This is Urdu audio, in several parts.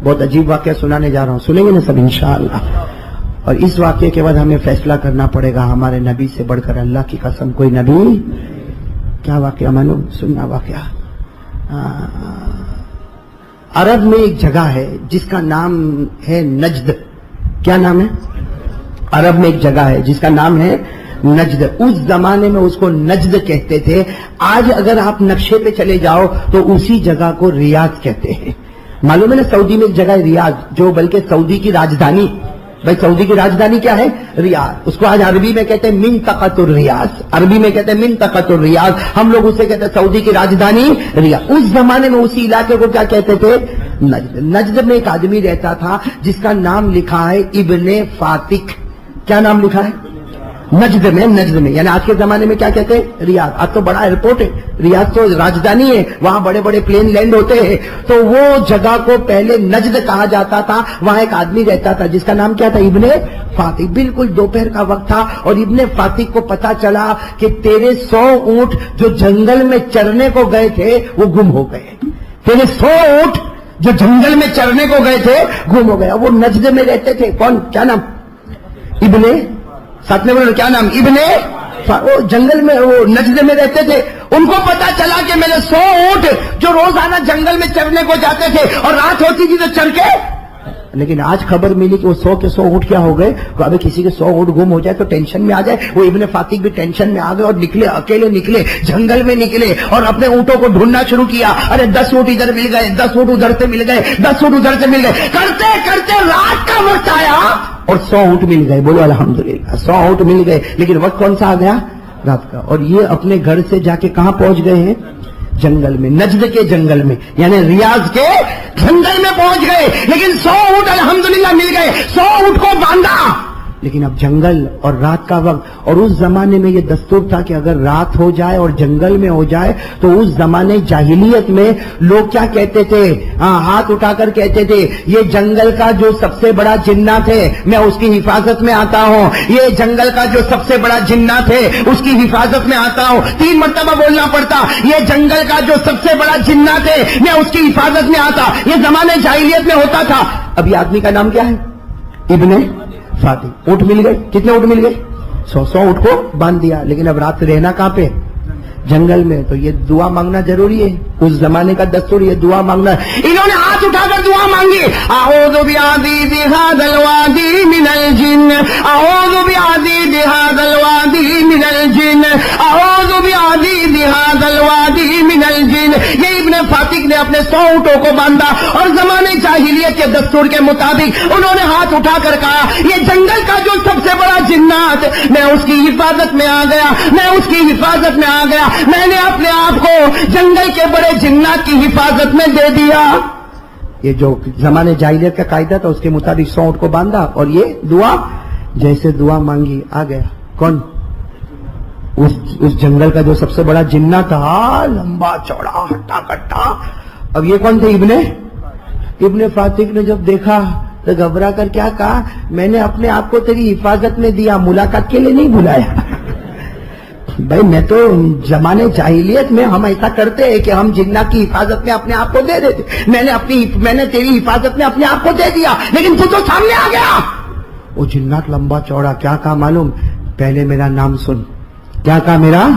بہت عجیب واقعہ سنانے جا رہا ہوں, سنیں گے نا سب انشاءاللہ. اور اس واقعے کے بعد ہمیں فیصلہ کرنا پڑے گا, ہمارے نبی سے بڑھ کر اللہ کی قسم کوئی نبی. کیا واقعہ معلوم؟ سننا واقعہ. عرب میں ایک جگہ ہے جس کا نام ہے نجد. کیا نام ہے؟ عرب میں ایک جگہ ہے جس کا نام ہے نجد. اس زمانے میں اس کو نجد کہتے تھے. آج اگر آپ نقشے پہ چلے جاؤ تو اسی جگہ کو ریاض کہتے ہیں. معلوم ہے نا سعودی میں ایک جگہ ہے ریاض, جو بلکہ سعودی کی راجدھانی. بھائی سعودی کی راجدھانی کیا ہے؟ ریاض. اس کو آج عربی میں کہتے ہیں منطقۃ الریاض. عربی میں کہتے ہیں منطقۃ الریاض, ہم لوگ اسے کہتے ہیں سعودی کی راجدھانی ریاض. اس زمانے میں اسی علاقے کو کیا کہتے تھے؟ نجد. نجد میں ایک آدمی رہتا تھا جس کا نام لکھا ہے ابن فاتک. کیا نام لکھا ہے؟ نجد میں یعنی آج کے زمانے میں کیا کہتے ہیں؟ ریاض. آج تو بڑا ایئرپورٹ ہے, ریاض تو راجدھانی ہے, وہاں بڑے بڑے پلین لینڈ ہوتے ہیں. تو وہ جگہ کو پہلے نجد کہا جاتا تھا. وہاں ایک آدمی رہتا تھا جس کا نام کیا تھا؟ ابن فاتک. بالکل دوپہر کا وقت تھا اور ابن فاتک کو پتا چلا کہ تیرے 100 اونٹ جو جنگل میں چرنے کو گئے تھے وہ گم ہو گئے. تیرے 100 اونٹ جو جنگل میں چرنے کو گئے تھے گم ہو گیا. وہ نجد میں رہتے تھے. کون؟ کیا نام؟ ابن. ساتھ میں بولو کیا نام؟ ابن. وہ جنگل میں, وہ نجد میں رہتے تھے. ان کو پتا چلا کہ میرے 100 اونٹ جو روزانہ جنگل میں چرنے کو جاتے تھے اور رات ہوتی تھی تو چر کے, لیکن آج خبر ملی کہ وہ 100 کے 100 اونٹ کیا ہو گئے. ابھی کسی کے 100 اونٹ گم ہو جائے تو ٹینشن میں آ جائے. وہ ابن فاتک بھی ٹینشن میں آ گئے اور نکلے, اکیلے نکلے, جنگل میں نکلے اور اپنے اونٹوں کو ڈھونڈنا شروع کیا. ارے 10 اونٹ ادھر مل گئے, 10 اونٹ ادھر سے مل گئے, 10 اونٹ ادھر سے مل گئے. کرتے کرتے رات کا وقت آیا اور 100 اونٹ مل گئے. بولو الحمدللہ, 100 اونٹ مل گئے. لیکن وقت کون سا آ گیا؟ رات کا. اور یہ اپنے گھر سے جا کے کہاں پہنچ گئے ہیں؟ جنگل میں, نجد کے جنگل میں, یعنی ریاض کے جنگل میں پہنچ گئے. لیکن 100 اونٹ الحمدللہ مل گئے. 100 اونٹ کو باندھا. لیکن اب جنگل اور رات کا وقت, اور اس زمانے میں یہ دستور تھا کہ اگر رات ہو جائے اور جنگل میں ہو جائے تو اس زمانے جاہلیت میں لوگ کیا کہتے تھے؟ ہاتھ اٹھا کر کہتے تھے یہ جنگل کا جو سب سے بڑا جنات ہے میں اس کی حفاظت میں آتا ہوں. یہ جنگل کا جو سب سے بڑا جنات ہے اس کی حفاظت میں آتا ہوں. 3 مرتبہ بولنا پڑتا, یہ جنگل کا جو سب سے بڑا جنات ہے میں اس کی حفاظت میں آتا. یہ زمانے جاہلیت میں ہوتا تھا. اب یہ آدمی کا نام کیا ہے؟ ابن فاتک. اونٹ مل گئے. کتنے اونٹ مل گئے؟ 100 اونٹ کو باندھ دیا. لیکن اب رات رہنا کہاں پہ؟ جنگل میں. تو یہ دعا مانگنا ضروری ہے. اس زمانے کا دستور یہ دعا مانگنا ہے. انہوں نے ہاتھ اٹھا کر دعا مانگی, اعوذ بعزیز ھذا الوادی من الجن, اعوذ بعزیز ھذا الوادی من الجن, اعوذ بعزیز ھذا الوادی من الجن. یہ ابن فاتک نے اپنے 100 اونٹوں کو باندھا اور زمانے جاہلیت کے دستور کے مطابق انہوں نے ہاتھ اٹھا کر کہا یہ جنگل کا جو سب سے بڑا جنات میں اس کی حفاظت میں آ گیا, میں اس کی حفاظت میں آ گیا. میں نے اپنے آپ کو جنگل کے بڑے جنات کی حفاظت میں دے دیا. یہ جو زمانے جاہلیت کا قاعدہ تھا اس کے مطابق 100 اونٹ کو باندھا اور یہ دعا, جیسے دعا مانگی آ گیا. کون؟ اس جنگل کا جو سب سے بڑا جنات تھا, لمبا چوڑا ہٹا کٹا. اب یہ کون تھے؟ ابن فاتک نے جب دیکھا تو گھبرا کر کیا کہا, میں نے اپنے آپ کو تیری حفاظت میں دیا, ملاقات کے لیے نہیں بلایا. بھائی میں تو زمانے جاہلیت میں ہم ایسا کرتے ہیں کہ ہم جنات کی حفاظت میں اپنے آپ کو دے دیتے. میں نے تیری حفاظت میں اپنے آپ کو دے دیا, لیکن تو سامنے آ گیا. وہ جنات لمبا چوڑا کیا کہا معلوم؟ پہلے میرا نام سن. کیا کہا میرا؟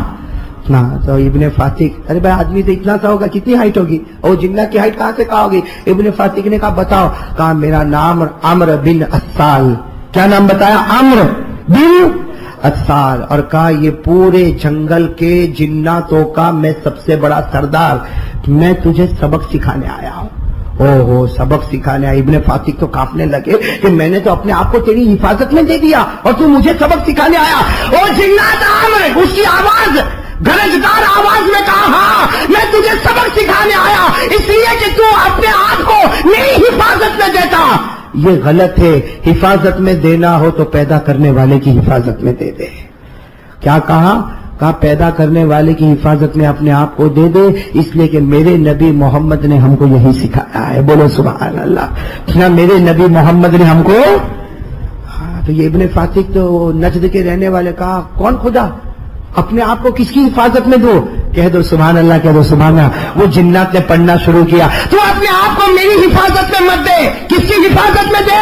تو ابن فاتک, ارے بھائی آدمی تو اتنا سا ہوگا, کتنی ہائٹ ہوگی؟ اور جنات کی ہائٹ کہاں سے کہا ہوگی؟ ابن فاتک نے کہا بتاؤ. کہا میرا نام عمرو بن اسال. کیا نام بتایا؟ عمرو بن اسال. اور کہا یہ پورے جنگل کے جناتوں کا میں سب سے بڑا سردار, میں تجھے سبق سکھانے آیا ہوں. اوہو, سبق سکھانے آیا. ابن فاتک تو کانپنے لگے کہ میں نے تو اپنے آپ کو تیری حفاظت میں دے دیا اور تو مجھے سبق سکھانے آیا. اور جنات عمرو, اس کی آواز گرجدار آواز میں کہا ہاں میں تجھے سبق سکھانے آیا اس لیے کہ تو اپنے آپ کو میری حفاظت میں دیتا. یہ غلط ہے. حفاظت میں دینا ہو تو پیدا کرنے والے کی حفاظت میں دے دے. کیا کہا؟ کہا پیدا کرنے والے کی حفاظت میں اپنے آپ کو دے دے, اس لیے کہ میرے نبی محمد نے ہم کو یہی سکھایا ہے. بولو سبحان اللہ. میرے نبی محمد نے ہم کو. تو یہ ابن فاتک تو نجد کے رہنے والے, کہا کون خدا؟ اپنے آپ کو کس کی حفاظت میں دو؟ کہہ دو سبحان اللہ، کہہ دو سبحان اللہ۔ وہ جنات نے پڑھنا شروع کیا، تو اپنے آپ کو میری حفاظت میں مت دے، کس کی حفاظت میں دے؟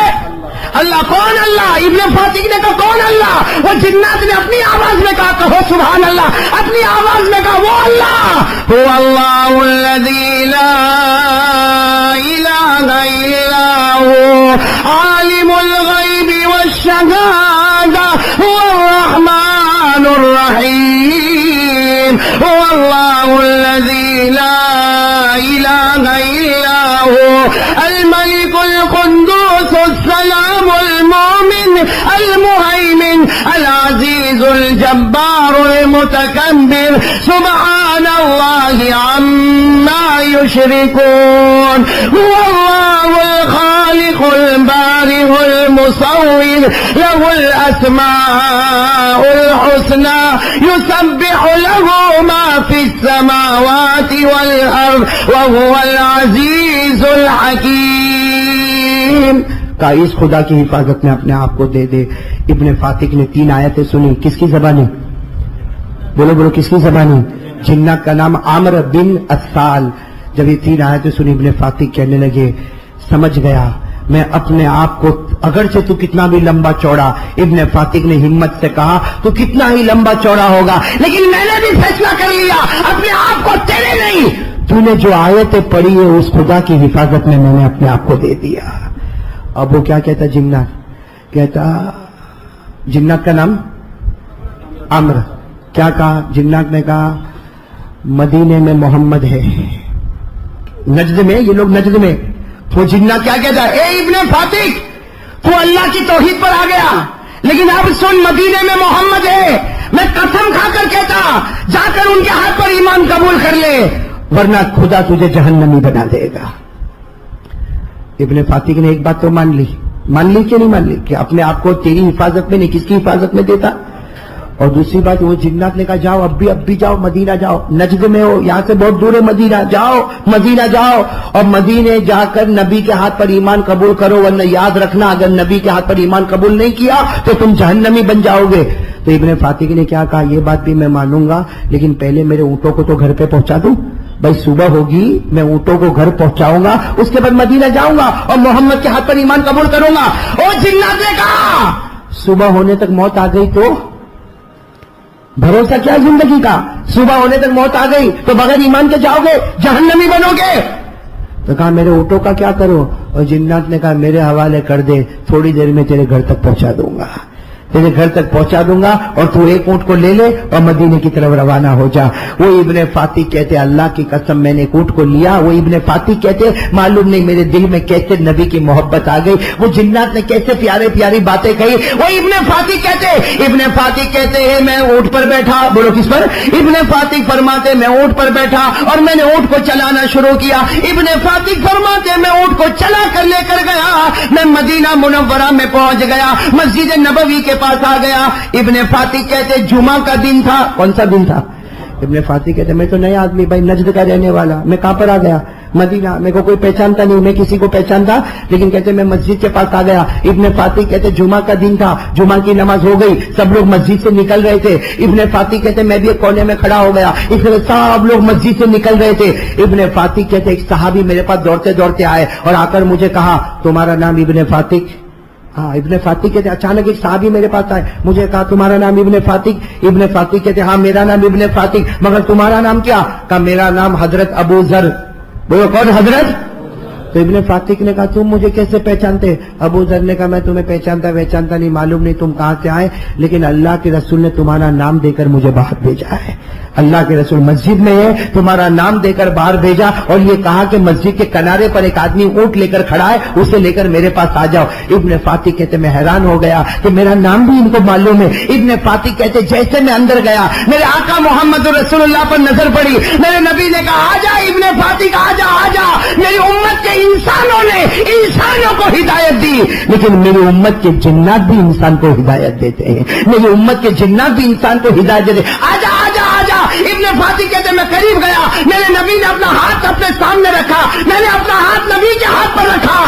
اللہ۔ کون اللہ؟ ابن فاتح نے کہا کون اللہ؟ وہ جنات نے اپنی آواز میں کہا، کہو سبحان اللہ، اپنی آواز میں کہا وہ اللہ هو اللہ الذی لا الہ الا هو عالم الغیب والشہادہ هو الرحمن الرحیم هو اللہ الذی لا الہ الا هو الملک القدوس السلام المؤمن المهيمن العزيز الجبار المتكبر سبحان الله عما يشركون هو الله الخالق البارئ المصور له الأسماء الحسنى يسبح له ما في السماوات والأرض وهو العزيز الحكيم۔ کا اس خدا کی حفاظت میں اپنے آپ کو دے دے۔ ابن فاتح نے 3 آیتیں سنی، کس کی زبانی؟ بولو بولو، کس کی زبانی؟ جنات کا نام عامر بن اسال۔ جب یہ 3 آیتیں سنی ابن فاتح کہنے لگے سمجھ گیا میں اپنے آپ کو، اگرچہ تو کتنا بھی لمبا چوڑا، ابن فاتح نے ہمت سے کہا تو کتنا ہی لمبا چوڑا ہوگا، لیکن میں نے بھی فیصلہ کر لیا اپنے آپ کو تیرے نہیں، تو نے جو آیتیں پڑھی ہے اس خدا کی حفاظت میں نے اپنے آپ کو دے دیا۔ اب وہ کیا کہتا جنات؟ کہتا جنات کا نام عمر، کیا کہا جنات نے؟ کہا مدینے میں محمد ہے، نجد میں، یہ لوگ نجد میں۔ تو جنات کیا کہتا؟ اے ابن فاتح تو اللہ کی توحید پر آ گیا، لیکن اب سن مدینے میں محمد ہے، میں قسم کھا کر کہتا جا کر ان کے ہاتھ پر ایمان قبول کر لے ورنہ خدا تجھے جہنمی بنا دے گا۔ ابن فاتح نے ایک بات تو مان لی کہ نہیں مان لی کہ اپنے آپ کو تیری حفاظت میں نہیں، کس کی حفاظت میں دیتا؟ اور دوسری بات وہ جنات نے کہا جاؤ اب بھی جاؤ، مدینہ جاؤ، نجد میں ہو، یہاں سے بہت دور ہے مدینہ، جاؤ مدینہ جاؤ اور مدینے جا کر نبی کے ہاتھ پر ایمان قبول کرو، ورنہ یاد رکھنا اگر نبی کے ہاتھ پر ایمان قبول نہیں کیا تو تم جہنمی بن جاؤ گے۔ تو ابن فاتح نے کیا کہا؟ یہ بات بھی میں مانوں گا، لیکن پہلے میرے اونٹوں کو تو گھر پہ پہنچا دوں، بھائی صبح ہوگی میں اونٹوں کو گھر پہنچاؤں گا، اس کے بعد مدینہ جاؤں گا اور محمد کے ہاتھ پر ایمان قبول کروں گا۔ اور جنات نے کہا صبح ہونے تک موت آ گئی تو بھروسہ کیا زندگی کا؟ صبح ہونے تک موت آ گئی تو بغیر ایمان کے جاؤ گے، جہنمی بنو گے۔ تو کہا میرے اونٹوں کا کیا کرو؟ اور جنات نے کہا میرے حوالے کر دے، تھوڑی دیر میں تیرے گھر تک پہنچا دوں گا، تیرے گھر تک پہنچا دوں گا اور تو ایک اونٹ کو لے لے اور مدینے کی طرف روانہ ہو جا۔ وہ ابن فاتح کہتے اللہ کی قسم میں نے ایک اونٹ کو لیا۔ وہ ابن فاتح کہتے معلوم نہیں میرے دل میں کیسے نبی کی محبت آ گئی، وہ جنات نے کیسے پیاری باتیں کہی۔ وہ ابن فاتح کہتے ہیں میں اونٹ پر بیٹھا، بولو کس پر؟ ابن فاتح فرماتے میں اونٹ پر بیٹھا اور میں نے اونٹ کو چلانا شروع کیا۔ ابن فاتح فرماتے میں اونٹ کو چلا کر لے کر گیا، میں مدینہ منورہ میں پہنچ گیا، مسجد نبوی کے پاس آ گیا۔ ابن فاتح کہتے جمعہ کا دن تھا۔ کون سا دن تھا؟ ابن فاتح کہتے میں تو نیا آدمی بھائی، نجد کا رہنے والا، میں کہاں پر آ گیا؟ مدینہ۔ میرے کو کوئی پہچانتا نہیں، میں کسی کو پہچانتا، لیکن کہتے میں مسجد کے پاس آ گیا۔ ابن فاتح کہتے جمعہ کا دن تھا، جمعہ کی نماز ہو گئی، سب لوگ مسجد سے نکل رہے تھے۔ ابن فاتح کہتے میں بھی ایک کونے میں کھڑا ہو گیا، اس لیے سب لوگ مسجد سے نکل رہے تھے۔ ابن فاتح کہتے ایک صحابی میرے پاس دوڑتے آئے اور آ کر مجھے کہا تمہارا نام ابن فاتح؟ ہاں ابن فاتح کہتے اچانک ایک صحابی میرے پاس آئے، مجھے کہا تمہارا نام ابن فاتح؟ ابن فاتح کہتے ہاں میرا نام ابن فاتح، مگر تمہارا نام کیا؟ کہا میرا نام حضرت ابو ذر۔ بولو کون حضرت؟ تو ابن فاتح نے کہا تم مجھے کیسے پہچانتے؟ ابو ذر نے کہا میں تمہیں پہچانتا نہیں، معلوم نہیں تم کہاں سے آئے، لیکن اللہ کے رسول نے تمہارا نام دے کر مجھے باہر بھیجا ہے۔ اللہ کے رسول مسجد میں ہے، تمہارا نام دے کر باہر بھیجا اور یہ کہا کہ مسجد کے کنارے پر ایک آدمی اونٹ لے کر کھڑا ہے، اسے لے کر میرے پاس آ جاؤ۔ ابن فاتح کہتے میں حیران ہو گیا کہ میرا نام بھی ان کو معلوم ہے۔ ابن فاتح کہتے جیسے میں اندر گیا میرے آقا محمد رسول اللہ پر نظر پڑی، میرے نبی نے کہا آ جا ابن فاتح، آ جا، میری امت کے انسانوں نے انسانوں کو ہدایت دی، لیکن میری امت کے جنات بھی انسان کو ہدایت دیتے ہیں، میری امت کے جنات بھی انسان کو ہدایت دیتے ہیں۔ آ جا ابن فاتح کہتے میں قریب گیا، میرے نبی نے اپنا ہاتھ اپنے سامنے رکھا، میں نے اپنا ہاتھ نبی کے ہاتھ پر رکھا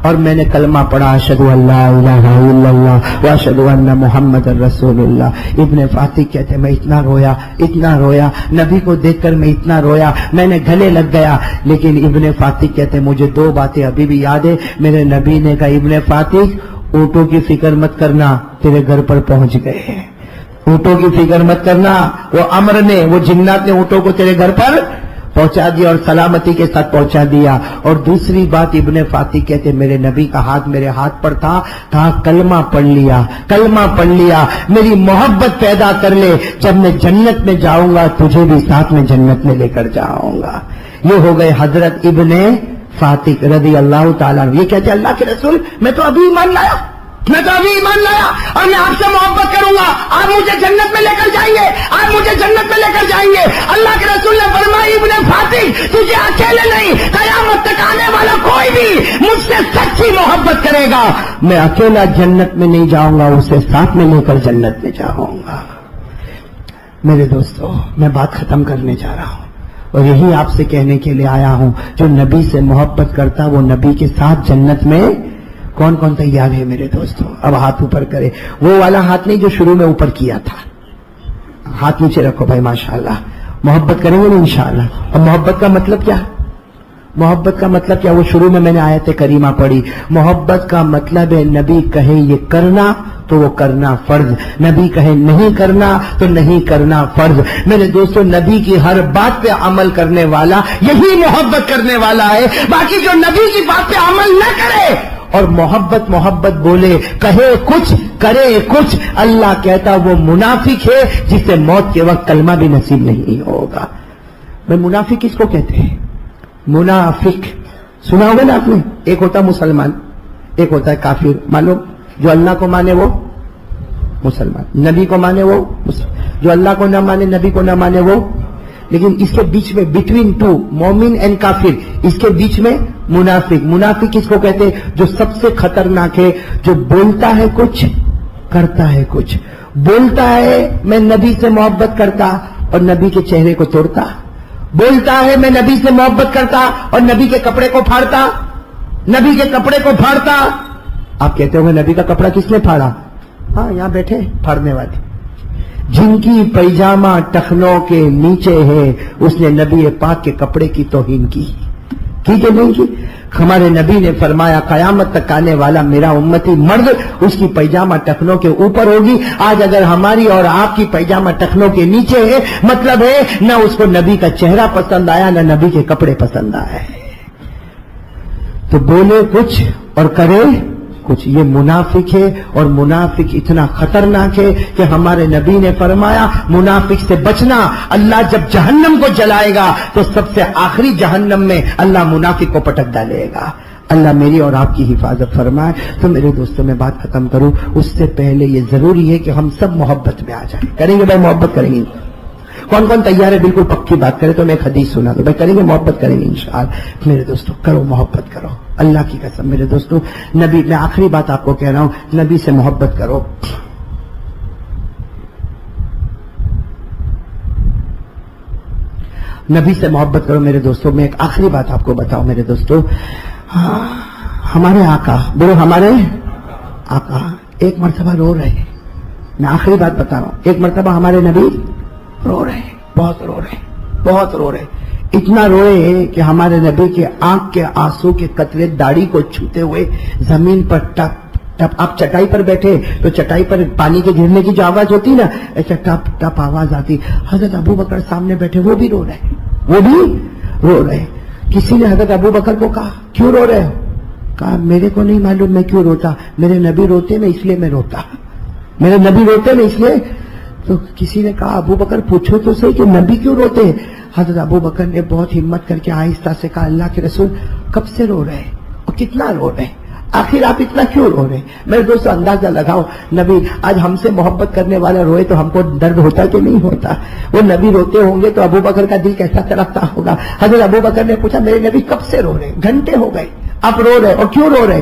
اور میں نے کلمہ پڑھا اشہدو ان لا الہ الا اللہ و اشہدو ان محمد رسول اللہ۔ ابن فاتح کہتے میں اتنا رویا نبی کو دیکھ کر میں اتنا رویا، میں نے گلے لگ گیا۔ لیکن ابن فاتح کہتے مجھے دو باتیں ابھی بھی یاد ہے۔ میرے نبی نے کہا ابن فاتح اونٹوں کی فکر مت کرنا، تیرے گھر پر پہنچ گئے ہیں۔ اونٹوں کی فکر مت کرنا، وہ امر نے، وہ جنات نے اونٹوں کو تیرے گھر پر پہنچا دیا اور سلامتی کے ساتھ پہنچا دیا۔ اور دوسری بات ابن فاتح کہتے میرے نبی کا ہاتھ میرے ہاتھ پر تھا، کلمہ پڑھ لیا، میری محبت پیدا کر لے، جب میں جنت میں جاؤں گا تجھے بھی ساتھ میں جنت میں لے کر جاؤں گا۔ یہ ہو گئے حضرت ابن فاتح رضی اللہ تعالیٰ عنہ۔ یہ کہتے اللہ کے رسول میں تو ابھی ایمان لایا اور میں آپ سے محبت کروں گا، آپ مجھے جنت میں لے کر جائیں گے، اللہ کے رسول نے فرمایا ابن فاتح تجھے اکیلے نہیں، قیامت تک آنے والا کوئی بھی مجھ سے سچی محبت کرے گا، میں اکیلا جنت میں نہیں جاؤں گا، اسے ساتھ میں لے کر جنت میں جاؤں گا۔ میرے دوستو میں بات ختم کرنے جا رہا ہوں اور یہی آپ سے کہنے کے لیے آیا ہوں، جو نبی سے محبت کرتا وہ نبی کے ساتھ جنت میں کون کون تیار ہے میرے دوستو؟ اب ہاتھ اوپر کرے، وہ والا ہاتھ نہیں جو شروع میں اوپر کیا تھا، ہاتھ نیچے رکھو بھائی ماشاءاللہ۔ محبت کریں گے نا انشاءاللہ۔ اب محبت کا مطلب کیا؟ وہ شروع میں نے آیت کریمہ پڑھی۔ محبت کا مطلب ہے نبی کہے یہ کرنا تو وہ کرنا فرض، نبی کہے نہیں کرنا تو نہیں کرنا فرض۔ میرے دوستو نبی کی ہر بات پہ عمل کرنے والا یہی محبت کرنے والا ہے، باقی جو نبی کی بات پہ عمل نہ کرے اور محبت بولے، کہے کچھ کرے کچھ، اللہ کہتا وہ منافق ہے جسے موت کے وقت کلمہ بھی نصیب نہیں ہوگا۔ میں منافق کس کو کہتے ہیں؟ منافق سنا ہوگا نا آپ نے، ایک ہوتا مسلمان، ایک ہوتا ہے کافر۔ معلوم جو اللہ کو مانے وہ مسلمان، نبی کو مانے وہ مسلمان، جو اللہ کو نہ مانے نبی کو نہ مانے وہ، لیکن اس کے بیچ میں بٹوین ٹو مومن اینڈ کافر، اس کے بیچ میں منافق۔ منافق کس کو کہتے ہیں؟ جو سب سے خطرناک ہے، جو بولتا ہے کچھ کرتا ہے کچھ، بولتا ہے میں نبی سے محبت کرتا اور نبی کے چہرے کو توڑتا، بولتا ہے میں نبی سے محبت کرتا اور نبی کے کپڑے کو پھاڑتا، آپ کہتے ہو گے نبی کا کپڑا کس نے پھاڑا؟ ہاں یہاں بیٹھے پھاڑنے والے، جن کی پیجامہ ٹخنوں کے نیچے ہے اس نے نبی پاک کے کپڑے کی توہین کی کہ نہیں کی؟ ہمارے نبی نے فرمایا قیامت تک آنے والا میرا امتی مرد اس کی پیجامہ ٹخنوں کے اوپر ہوگی۔ آج اگر ہماری اور آپ کی پیجامہ ٹخنوں کے نیچے ہے، مطلب ہے نہ اس کو نبی کا چہرہ پسند آیا نہ نبی کے کپڑے پسند آئے، تو بولے کچھ اور کرے کچھ، یہ منافق ہے۔ اور منافق اتنا خطرناک ہے کہ ہمارے نبی نے فرمایا منافق سے بچنا، اللہ جب جہنم کو جلائے گا تو سب سے آخری جہنم میں اللہ منافق کو پٹک ڈالے گا۔ اللہ میری اور آپ کی حفاظت فرمائے۔ تو میرے دوستوں میں بات ختم کروں اس سے پہلے یہ ضروری ہے کہ ہم سب محبت میں آ جائیں۔ کریں گے بھائی محبت کریں گے؟ کون کون تیار ہے بالکل پکی بات کرے تو میں ایک حدیث سنا دوں بھائی، کریں گے محبت کریں گے انشاءاللہ۔ میرے دوستو کرو محبت کرو، اللہ کی قسم میرے دوستو، نبی، میں آخری بات آپ کو کہہ رہا ہوں، نبی سے محبت کرو۔ نبی سے محبت کرو میرے دوستو۔ میں ایک آخری بات آپ کو بتاؤں میرے دوستو، ہمارے آقا، بولو ہمارے آقا ایک مرتبہ رو رہے ہیں، میں آخری بات بتا رہا ہوں، ایک مرتبہ ہمارے نبی رو رہے ہیں، بہت رو رہے ہیں، اتنا روئے ہیں کہ ہمارے نبی کے آنکھ کے آنسو کے قطرے داڑھی کو چھوتے ہوئے زمین پر ٹپ ٹپ، آپ چٹائی پر بیٹھے تو چٹائی پر پانی کے گرنے کی جو آواز ہوتی نا ایسا ٹپ ٹپ آواز آتی۔ حضرت ابو بکر سامنے بیٹھے وہ بھی رو رہے، کسی نے حضرت ابو بکر کو کہا کیوں رو رہے ہو؟ کہا میرے کو نہیں معلوم میں کیوں روتا، میرے نبی روتے میں اس لیے میں روتا، میرے نبی روتے میں اس لیے۔ تو کسی نے کہا ابو بکر پوچھو تو صحیح کہ نبی کیوں روتے ہیں؟ حضرت ابو بکر نے بہت ہمت کر کے آہستہ سے کہا اللہ کے رسول کب سے رو رہے ہیں اور کتنا رو رہے ہیں، آخر آپ اتنا کیوں رو رہے ہیں؟ میرے دوست اندازہ لگاؤ، نبی آج ہم سے محبت کرنے والا روئے تو ہم کو درد ہوتا کہ نہیں ہوتا؟ وہ نبی روتے ہوں گے تو ابو بکر کا دل کیسا تڑپتا ہوگا۔ حضرت ابو بکر نے پوچھا میرے نبی کب سے رو رہے ہیں؟ گھنٹے ہو گئے، اب رو رہے اور کیوں رو رہے؟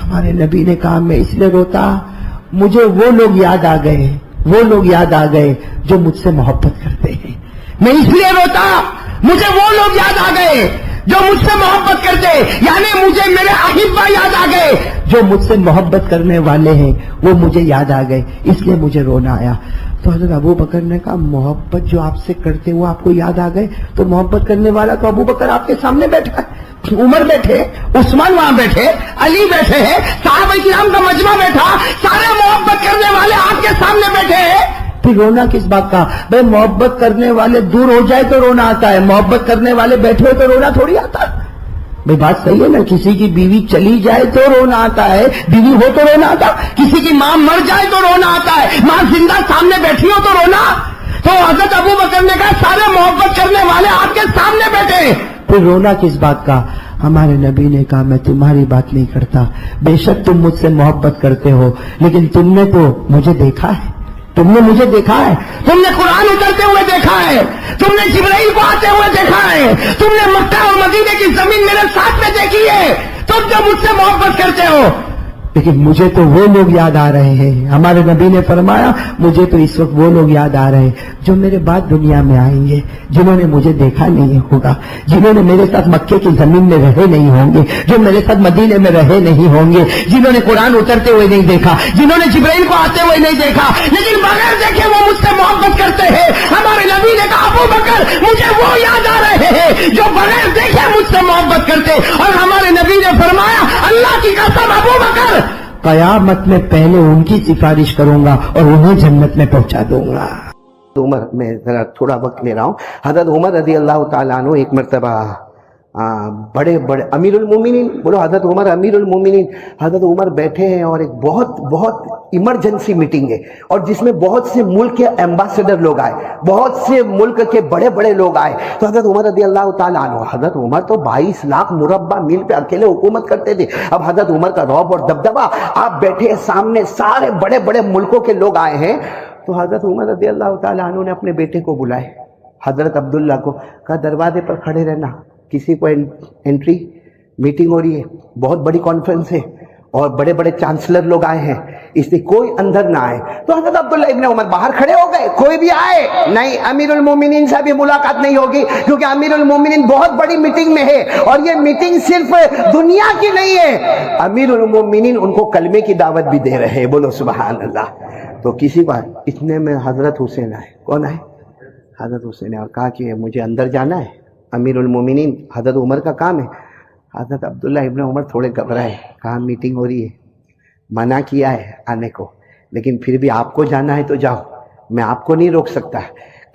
ہمارے نبی نے کہا میں اس لیے روتا، مجھے وہ لوگ یاد آ گئے جو مجھ سے محبت کرتے ہیں، میں اس لیے روتا، مجھے وہ لوگ یاد آ گئے جو مجھ سے محبت کرتے، یعنی مجھے میرے احبہ یاد آ گئے، جو مجھ سے محبت کرنے والے ہیں وہ مجھے یاد آ گئے، اس لیے مجھے رونا آیا۔ تو حضرت ابو بکر نے کہا محبت جو آپ سے کرتے وہ آپ کو یاد آ گئے، تو محبت کرنے والا تو ابو بکر آپ کے سامنے بیٹھا ہے، عمر بیٹھے، عثمان وہاں بیٹھے، علی بیٹھے ہیں، صحابہ کرام کا مجمع بیٹھا، سارے محبت کرنے والے آپ کے سامنے بیٹھے ہیں، پھر رونا کس بات کا؟ بھائی محبت کرنے والے دور ہو جائے تو رونا آتا ہے، محبت کرنے والے بیٹھے ہو تو رونا تھوڑی آتا ہے۔ بھائی بات صحیح ہے نا، کسی کی بیوی چلی جائے تو رونا آتا ہے، بیوی ہو تو رونا آتا، کسی کی ماں مر جائے تو رونا آتا ہے، ماں زندہ سامنے بیٹھی ہو تو رونا۔ تو حضرت ابو بکر نے کہا سارے محبت کرنے والے آپ کے سامنے بیٹھے، پھر رونا کس بات کا؟ ہمارے نبی نے کہا میں تمہاری بات نہیں کرتا، بے شک تم مجھ سے محبت کرتے ہو، لیکن تم نے تو مجھے دیکھا ہے، تم نے مجھے دیکھا ہے، تم نے قرآن اترتے ہوئے دیکھا ہے، تم نے جبرائیل کو آتے ہوئے دیکھا ہے، تم نے مکہ اور مدینے کی زمین میرے ساتھ میں دیکھی ہے، تم جو مجھ سے محبت کرتے ہو، لیکن مجھے تو وہ لوگ یاد آ رہے ہیں۔ ہمارے نبی نے فرمایا مجھے تو اس وقت وہ لوگ یاد آ رہے ہیں جو میرے بعد دنیا میں آئیں گے، جنہوں نے مجھے دیکھا نہیں ہوگا، جنہوں نے میرے ساتھ مکے کی زمین میں رہے نہیں ہوں گے، جو میرے ساتھ مدینے میں رہے نہیں ہوں گے، جنہوں نے قرآن اترتے ہوئے نہیں دیکھا، جنہوں نے جبرائیل کو آتے ہوئے نہیں دیکھا، لیکن بغیر دیکھے وہ مجھ سے محبت کرتے ہیں۔ ہمارے نبی نے کہا ابو بکر مجھے وہ یاد آ رہے ہیں جو بغیر دیکھے مجھ سے محبت کرتے، اور ہمارے نبی نے فرمایا اللہ کی قسم ابو بکر قیامت میں پہلے ان کی سفارش کروں گا اور انہیں جنت میں پہنچا دوں گا۔ عمر، میں ذرا تھوڑا وقت لے رہا ہوں، حضرت عمر رضی اللہ تعالیٰ عنہ ایک مرتبہ بڑے امیر المومنین، بولو حضرت عمر امیر المومنین، حضرت عمر بیٹھے ہیں اور ایک بہت ایمرجنسی میٹنگ ہے، اور جس میں بہت سے ملک کے ایمبیسڈر لوگ آئے، بہت سے ملک کے بڑے لوگ آئے، تو حضرت عمر رضی اللہ تعالیٰ عنہ، حضرت عمر تو 22 لاکھ مربع میل پہ اکیلے حکومت کرتے تھے، اب حضرت عمر کا رعب اور دبدبہ، آپ بیٹھے سامنے سارے بڑے ملکوں کے لوگ آئے ہیں، تو حضرت عمر رضی اللہ تعالیٰ عنہ نے اپنے بیٹے کو بلائے، حضرت عبداللہ کو، کہا دروازے پر کھڑے رہنا، کسی کو انٹری، میٹنگ ہو رہی ہے، بہت بڑی کانفرنس ہے اور بڑے چانسلر لوگ آئے ہیں، اس لیے کوئی اندر نہ آئے۔ تو حضرت عبداللہ ابن عمر باہر کھڑے ہو گئے، کوئی بھی آئے نہیں، امیر المومنین سے بھی ملاقات نہیں ہوگی، کیونکہ امیر المومنین بہت بڑی میٹنگ میں ہے، اور یہ میٹنگ صرف دنیا کی نہیں ہے، امیر المومنین ان کو کلمے کی دعوت بھی دے رہے ہیں، بولو سبحان اللہ۔ تو کسی بار اتنے میں حضرت حسین آئے، کون آئے؟ حضرت حسین نے، اور کہا کہ مجھے اندر جانا ہے، امیر المومنین حضرت عمر کا کام ہے۔ حضرت عبداللہ ابن عمر تھوڑے گھبرائے، کہا میٹنگ ہو رہی ہے، منع کیا ہے آنے کو، لیکن پھر بھی آپ کو جانا ہے تو جاؤ، میں آپ کو نہیں روک سکتا،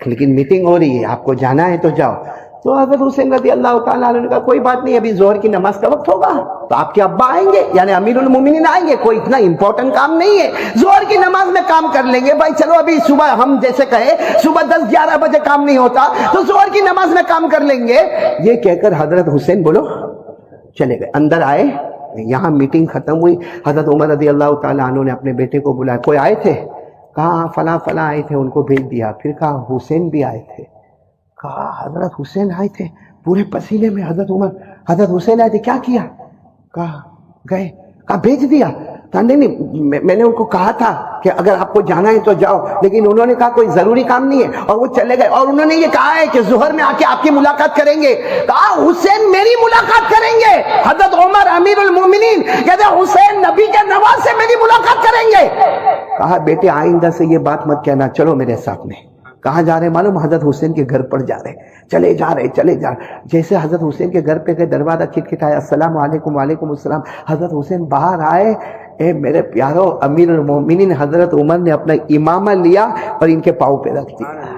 لیکن میٹنگ ہو رہی ہے، آپ کو جانا ہے تو جاؤ۔ تو حضرت حسین رضی اللہ تعالیٰ عنہ نے کہا کوئی بات نہیں، ابھی ظہر کی نماز کا وقت ہوگا تو آپ کے ابا آئیں گے، یعنی امیر المومنین آئیں گے، کوئی اتنا امپورٹنٹ کام نہیں ہے، ظہر کی نماز میں کام کر لیں گے، بھائی چلو ابھی صبح ہم جیسے کہے صبح 10-11 بجے کام نہیں ہوتا تو ظہر کی نماز میں کام کر لیں گے، یہ کہہ کر حضرت حسین بولو چلے گئے، اندر آئے، یہاں میٹنگ ختم ہوئی، حضرت عمر رضی اللہ تعالیٰ عنہ نے اپنے بیٹے کو بلایا، کوئی آئے تھے؟ کہا فلاں آئے تھے، ان کو بھیج دیا، پھر کہا حسین بھی آئے تھے، کہا حضرت حسین آئے تھے، پورے پسینے میں حضرت عمر، حضرت حسین آئے تھے، کیا کیا؟ کہا گئے، کہا بھیج دیا، کہا نہیں میں نے ان کو کہا تھا کہ اگر آپ کو جانا ہے تو جاؤ، لیکن انہوں نے کہا کوئی ضروری کام نہیں ہے، اور وہ چلے گئے، اور انہوں نے یہ کہا ہے کہ ظہر میں آ کے آپ کی ملاقات کریں گے، کہا حسین میری ملاقات کریں گے، حضرت عمر امیر المومنین کہتے حسین نبی کے نواز سے میری ملاقات کریں گے، کہا بیٹے آئندہ سے یہ بات مت کہنا، چلو میرے ساتھ میں۔ کہاں جا رہے معلوم؟ حضرت حسین کے گھر پر جا رہے، چلے جا رہے، جیسے حضرت حسین کے گھر پہ گئے، دروازہ کھٹکھٹایا، السلام علیکم، وعلیکم السلام، حضرت حسین باہر آئے، اے میرے پیارو، امیر المومنین حضرت عمر نے اپنا امامہ لیا اور ان کے پاؤں پہ رکھ دیا،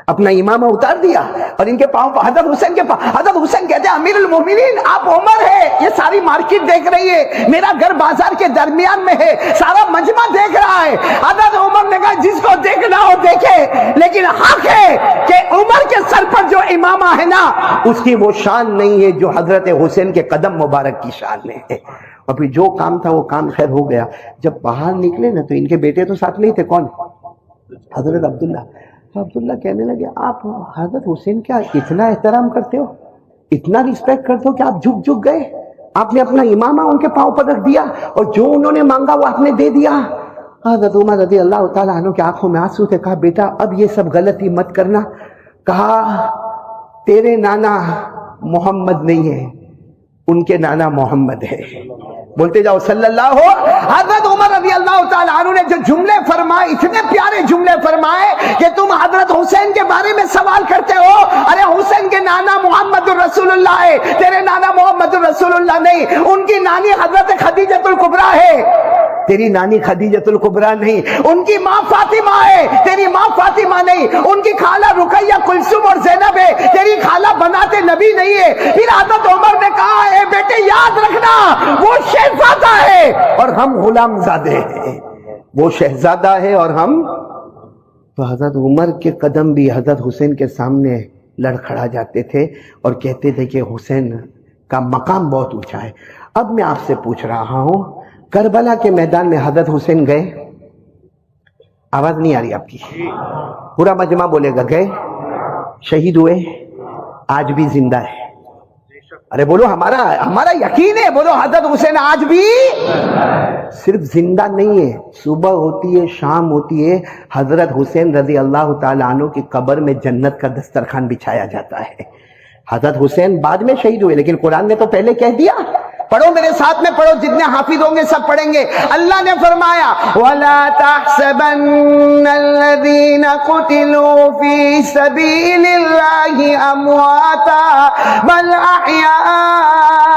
اپنا امامہ اتار دیا اور ان کے پاؤں پر، حضرت حسین کے پاؤں، حضرت حسین کہتے ہیں امیر المومنین آپ عمر ہے، یہ ساری مارکیٹ دیکھ رہی ہے، میرا گھر بازار کے درمیان میں ہے، سارا مجمع دیکھ رہا ہے، حضرت عمر نے کہا جس کو دیکھنا ہو دیکھے، لیکن حق ہے کہ عمر کے سر پر جو امامہ ہے نا اس کی وہ شان نہیں ہے جو حضرت حسین کے قدم مبارک کی شان میں ہے۔ اور پھر جو کام تھا وہ کام خیر ہو گیا، جب باہر نکلے نا تو ان کے بیٹے تو ساتھ نہیں تھے، کون؟ حضرت عبداللہ کہنے لگے آپ حضرت حسین کیا اتنا احترام کرتے ہو، اتنا رسپیکٹ کرتے ہو کہ آپ جھک گئے، آپ نے اپنا امامہ ان کے پاؤں پر رکھ دیا اور جو انہوں نے مانگا وہ آپ نے دے دیا۔ حضرت عمر رضی اللہ تعالیٰ عنہ کی آنکھوں میں آنسو تھے، کہا بیٹا اب یہ سب غلطی مت کرنا، کہا تیرے نانا محمد نہیں ہے، ان کے نانا محمد ہے. بولتے جاؤ صلی اللہ. حضرت عمر رضی اللہ تعالیٰ عنہ نے جو جملے فرمائے، اتنے پیارے جملے فرمائے کہ تم حضرت حسین کے بارے میں سوال کرتے ہو. ارے حسین کے نانا محمد الرسول اللہ ہے، تیرے نانا محمد الرسول اللہ نہیں. ان کی نانی حضرت خدیجۃ الکبریٰ ہے، تیری نانی خدیجۃ الکبریٰ نہیں. ان کی ماں فاطمہ ہے، تیری ماں فاطمہ نہیں. ان کی خالہ رقیہ، کلثوم اور زینب ہے، تیری خالہ بنات نبی نہیں ہے. پھر حضرت عمر نے کہا اے بیٹے یاد رکھنا، وہ شہزادہ ہے اور ہم غلام زادے ہیں. وہ شہزادہ ہے اور ہم. تو حضرت عمر کے قدم بھی حضرت حسین کے سامنے لڑکھڑا جاتے تھے اور کہتے تھے کہ حسین کا مقام بہت اونچا ہے. اب میں آپ سے پوچھ رہا ہوں، کربلا کے میدان میں حضرت حسین گئے؟ آواز نہیں آ رہی آپ کی، پورا مجمع بولے گا گئے؟ شہید ہوئے؟ آج بھی زندہ ہے. ارے بولو، ہمارا یقین ہے. بولو حضرت حسین آج بھی صرف زندہ نہیں ہے، صبح ہوتی ہے، شام ہوتی ہے، حضرت حسین رضی اللہ تعالیٰ عنہ کی قبر میں جنت کا دسترخوان بچھایا جاتا ہے. حضرت حسین بعد میں شہید ہوئے، لیکن قرآن نے تو پہلے کہہ دیا. پڑھو میرے ساتھ میں پڑھو، جتنے حافظ ہوں گے سب پڑھیں گے. اللہ نے فرمایا وَلَا تَحْسَبَنَّ الَّذِينَ قُتِلُوا فِي سَبِيلِ اللَّهِ أَمْوَاتًا بَلْ أَحْيَاءٌ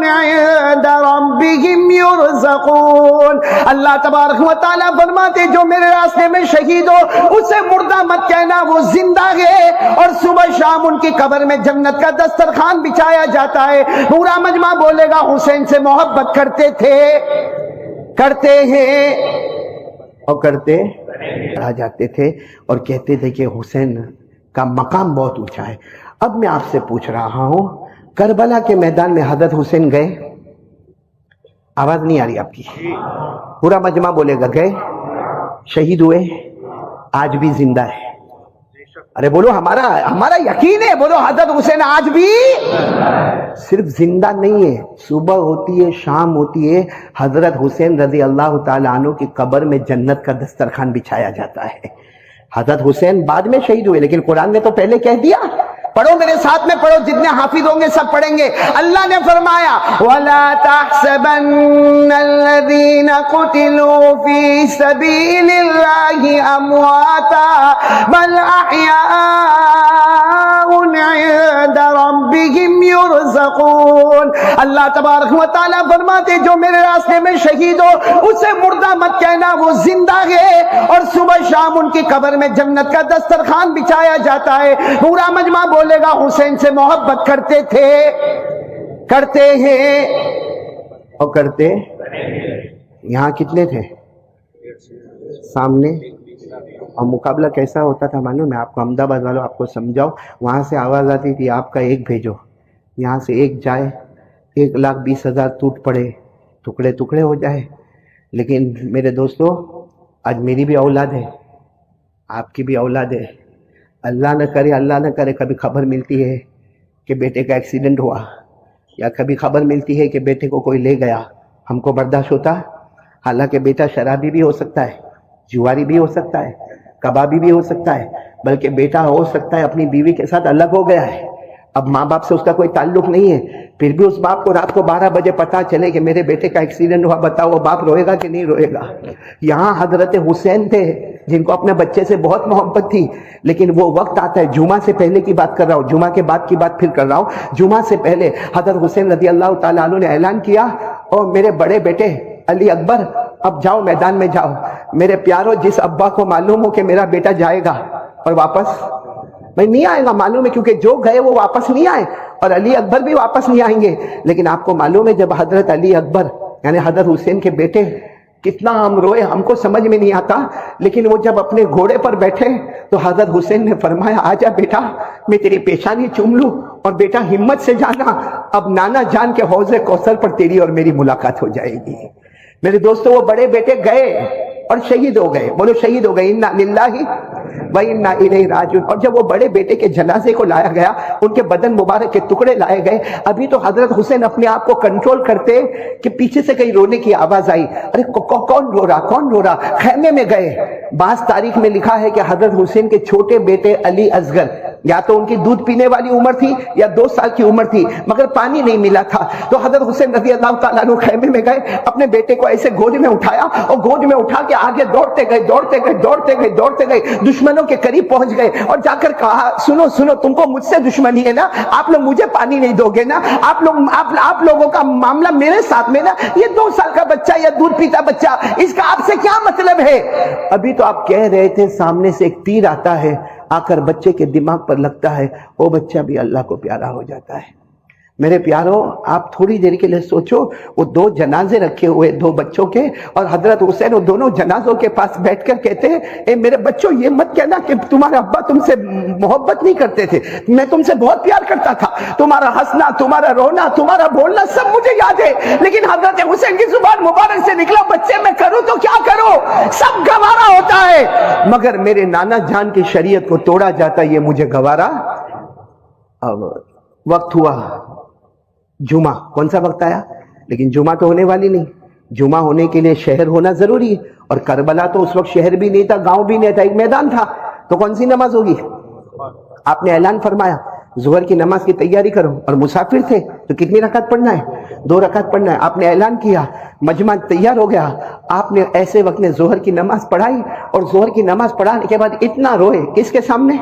عِندَ رَبِّهِمْ يُرْزَقُونَ. اللہ تبارک و تعالیٰ فرماتے جو میرے راستے میں شہید ہو اسے مردہ مت کہنا، وہ زندہ ہے اور صبح شام ان کی قبر میں جنت کا دسترخوان بچھایا جاتا ہے. پورا مجمع بولے گا حسین سے محبت کرتے تھے، کرتے ہیں اور کرتے رہ جاتے تھے اور کہتے تھے کہ حسین کا مقام بہت اونچا ہے. اب میں آپ سے پوچھ رہا ہوں، کربلا کے میدان میں حضرت حسین گئے؟ آواز نہیں آ رہی آپ کی، پورا مجمع بولے گا گئے؟ شہید ہوئے؟ آج بھی زندہ ہے. ارے بولو، ہمارا یقین ہے. بولو حضرت حسین آج بھی صرف زندہ نہیں ہے، صبح ہوتی ہے، شام ہوتی ہے، حضرت حسین رضی اللہ تعالیٰ عنہ کی قبر میں جنت کا دسترخوان بچھایا جاتا ہے. حضرت حسین بعد میں شہید ہوئے، لیکن قرآن نے تو پہلے کہہ دیا. پڑھو میرے ساتھ میں پڑھو، جتنے حافظ ہوں گے سب پڑھیں گے. اللہ نے فرمایا وَلَا تَحْسَبَنَّ الَّذِينَ قُتِلُوا فِي سَبِيلِ اللَّهِ أَمْوَاتًا بَلْ أَحْيَاءٌ عِندَ رَبِّهِمْ يُرْزَقُونَ. اللہ تبارک و تعالیٰ فرماتے جو میرے راستے میں شہید ہو اسے مردہ مت کہنا، وہ زندہ ہے اور صبح شام ان کی قبر میں جنت کا دسترخوان بچھایا جاتا ہے. پورا مجمع بولے گا حسین سے محبت کرتے تھے، کرتے ہیں اور کرتے. یہاں کتنے تھے سامنے؟ اور مقابلہ کیسا ہوتا تھا معلوم ہے آپ کو؟ احمد آباد والوں آپ کو سمجھاؤ، وہاں سے آواز آتی تھی آپ کا ایک بھیجو، یہاں سے ایک جائے، 1,20,000 ٹوٹ پڑے، ٹکڑے ٹکڑے ہو جائے. لیکن میرے دوستو، آج میری بھی اولاد ہے، آپ کی بھی اولاد ہے. اللہ نہ کرے کبھی خبر ملتی ہے کہ بیٹے کا ایکسیڈنٹ ہوا، یا کبھی خبر ملتی ہے کہ بیٹے کو کوئی لے گیا، ہم کو برداشت ہوتا؟ حالانکہ بیٹا شرابی بھی ہو سکتا ہے، جواری بھی ہو سکتا ہے، کبابی بھی ہو سکتا ہے، بلکہ بیٹا ہو سکتا ہے اپنی بیوی کے ساتھ الگ ہو گیا ہے، اب ماں باپ سے اس کا کوئی تعلق نہیں ہے، پھر بھی اس باپ کو رات کو 12 بجے پتا چلے کہ میرے بیٹے کا ایکسیڈنٹ ہوا. بتاؤ وہ باپ روئے گا کہ نہیں روئے گا؟ یہاں حضرت حسین تھے جن کو اپنے بچے سے بہت محبت تھی، لیکن وہ وقت آتا ہے، جمعہ سے پہلے کی بات کر رہا ہوں، جمعہ کے بعد کی بات پھر کر رہا ہوں. جمعہ سے پہلے حضرت حسین رضی اللہ تعالیٰ عنہ نے اعلان کیا، اور میرے بڑے بیٹے علی اکبر اب جاؤ میدان میں جاؤ. میرے پیارو، جس ابا کو معلوم ہو کہ میرا بیٹا جائے گا اور واپس میں نہیں آئے گا، معلوم ہے، کیونکہ جو گئے وہ واپس نہیں آئے، اور علی اکبر بھی واپس نہیں آئیں گے. لیکن آپ کو معلوم ہے جب حضرت علی اکبر یعنی حضرت حسین کے بیٹے کتنا ہم روئے، ہم کو سمجھ میں نہیں آتا، لیکن وہ جب اپنے گھوڑے پر بیٹھے تو حضرت حسین نے فرمایا آجا بیٹا، میں تیری پیشانی چوم لوں، اور بیٹا ہمت سے جانا، ب نانا جان کے حوض کوثر پر تیری اور میری ملاقات ہو جائے گی. میرے دوستو، وہ بڑے بیٹے گئے اور شہید ہو گئے. بولو شہید ہو گئے. انا للہ و انا الیہ راجعون. اور جب وہ بڑے بیٹے کے جنازے کو لایا گیا، ان کے بدن مبارک کے ٹکڑے لائے گئے، ابھی تو حضرت حسین اپنے آپ کو کنٹرول کرتے کہ پیچھے سے کہیں رونے کی آواز آئی. ارے کون رو رہا، کون رو رہا؟ خیمے میں گئے. بعض تاریخ میں لکھا ہے کہ حضرت حسین کے چھوٹے بیٹے علی اصغر یا تو ان کی دودھ پینے والی عمر تھی یا 2 سال کی عمر تھی، مگر پانی نہیں ملا تھا۔ تو حضرت حسین رضی اللہ تعالیٰ عنہ خیمے میں گئے، اپنے بیٹے کو ایسے گود میں اٹھایا اور گود میں اٹھا کے آگے دوڑتے گئے، دشمنوں کے قریب پہنچ گئے اور جا کر کہا سنو سنو، تم کو مجھ سے دشمنی ہے نا، آپ لوگ مجھے پانی نہیں دو گے نا، آپ لوگوں کا معاملہ میرے ساتھ میں نا، یہ 2 سال کا بچہ یا دودھ پیتا بچہ، اس کا آپ سے کیا مطلب ہے؟ ابھی تو آپ کہہ رہے تھے سامنے سے ایک تیر آتا ہے، آ کر بچے کے دماغ پر لگتا ہے، وہ بچہ بھی اللہ کو پیارا ہو جاتا ہے۔ میرے پیاروں، آپ تھوڑی دیر کے لیے سوچو، وہ 2 جنازے رکھے ہوئے 2 بچوں کے، اور حضرت حسین وہ دونوں جنازوں کے پاس بیٹھ کر کہتے ہیں اے میرے بچوں، یہ مت کہنا کہ تمہارا ابا تم سے محبت نہیں کرتے تھے، میں تم سے بہت پیار کرتا تھا، تمہارا ہنسنا، تمہارا رونا، تمہارا بولنا سب مجھے یاد ہے، لیکن حضرت حسین کی زبان مبارک سے نکلا بچے میں کروں تو کیا کروں، سب گوارا ہوتا ہے، مگر میرے نانا جان کی شریعت کو توڑا جاتا یہ مجھے گوارا۔ اب وقت ہوا جمعہ، کون سا وقت آیا؟ لیکن جمعہ تو ہونے والی نہیں، جمعہ ہونے کے لیے شہر ہونا ضروری ہے، اور کربلا تو اس وقت شہر بھی نہیں تھا، گاؤں بھی نہیں تھا، ایک میدان تھا، تو کون سی نماز ہوگی؟ آپ نے اعلان فرمایا ظہر کی نماز کی تیاری کرو، اور مسافر تھے تو کتنی رکعت پڑھنا ہے؟ 2 رکعت پڑھنا ہے۔ آپ نے اعلان کیا، مجمع تیار ہو گیا، آپ نے ایسے وقت میں ظہر کی نماز پڑھائی، اور ظہر کی نماز پڑھانے کے بعد اتنا روئے، کس کے سامنے؟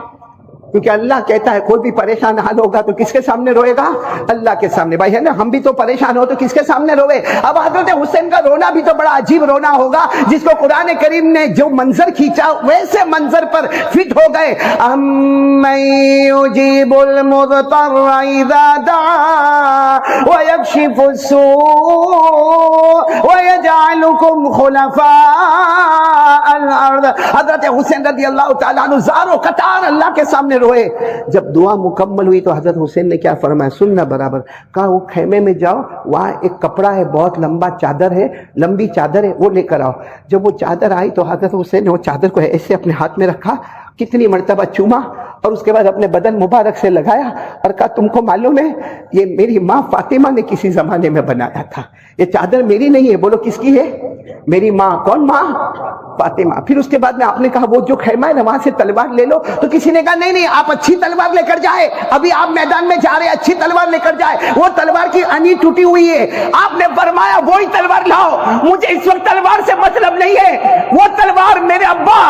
کیونکہ اللہ کہتا ہے کوئی بھی پریشان حال ہوگا تو کس کے سامنے روئے گا؟ اللہ کے سامنے۔ بھائی ہے نا، ہم بھی تو پریشان ہو تو کس کے سامنے روئے؟ اب حضرت حسین کا رونا بھی تو بڑا عجیب رونا ہوگا، جس کو قرآن کریم نے جو منظر کھینچا ویسے منظر پر فٹ ہو گئے۔ امن یجیب المضطر اذا دعا ویکشف السوء ویجعلکم خلفاء الارض۔ حضرت حسین رضی اللہ تعالیٰ عنہ زار و قطار اللہ کے سامنے روئے۔ جب دعا مکمل ہوئی تو حضرت حسین نے کیا فرمایا؟ سننا برابر، کہا وہ خیمے میں جاؤ، وہاں ایک کپڑا ہے، بہت لمبا چادر ہے، لمبی چادر ہے، وہ لے کر آؤ۔ جب وہ چادر آئی تو حضرت حسین نے وہ چادر کو ایسے اپنے ہاتھ میں رکھا، کتنی مرتبہ چوما، اور اس کے بعد اپنے بدن مبارک سے لگایا اور کہا تم کو معلوم ہے یہ میری ماں فاطمہ نے کسی زمانے میں بنایا تھا، یہ چادر میری نہیں ہے۔ بولو کس کی ہے؟ میری ماں۔ کون ماں؟ فاطمہ۔ پھر اس کے بعد میں آپ نے کہا وہ جو خیمہ ہے نا وہاں سے تلوار لے لو، تو کسی نے کہا نہیں آپ اچھی تلوار لے کر جائے، ابھی آپ میدان میں جا رہے ہیں، اچھی تلوار لے کر جائے، وہ تلوار کی انی ٹوٹی ہوئی ہے۔ آپ نے فرمایا وہی تلوار لاؤ، مجھے اس وقت تلوار سے مطلب نہیں ہے، وہ تلوار میرے ابا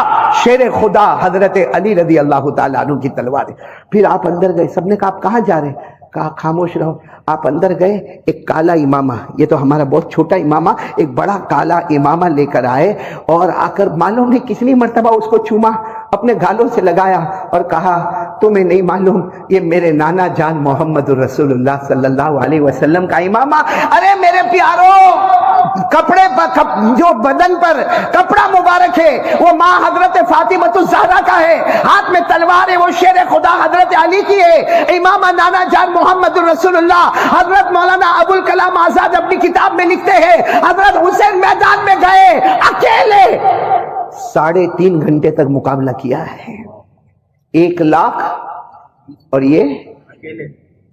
شیر خدا حضرت علی رضی اللہ تعالیٰ عنہ کی تلوار ہے۔ پھر آپ اندر گئے، سب نے کہا آپ کہاں جا رہے ہیں؟ کہا خاموش رہو۔ آپ اندر گئے، ایک کالا امامہ، یہ تو ہمارا بہت چھوٹا امامہ، ایک بڑا کالا امامہ لے کر آئے، اور آ کر معلوم نہیں کتنی مرتبہ اس کو چوما، اپنے گالوں سے لگایا اور کہا تمہیں نہیں معلوم یہ میرے نانا جان محمد الرسول اللہ صلی اللہ علیہ وسلم کا امامہ۔ ارے میرے پیاروں، کپڑے پر جو بدن پر کپڑا مبارک ہے وہ ماں حضرت فاطمہ الزہرا کا ہے، ہاتھ میں تلوار ہے وہ شیر خدا حضرت علی کی ہے، امامہ نانا جان محمد الرسول اللہ۔ حضرت مولانا ابوالکلام آزاد اپنی کتاب میں لکھتے ہیں حضرت حسین میدان میں گئے اکیلے، 3.5 گھنٹے تک مقابلہ کیا ہے، 1 لاکھ اور یہ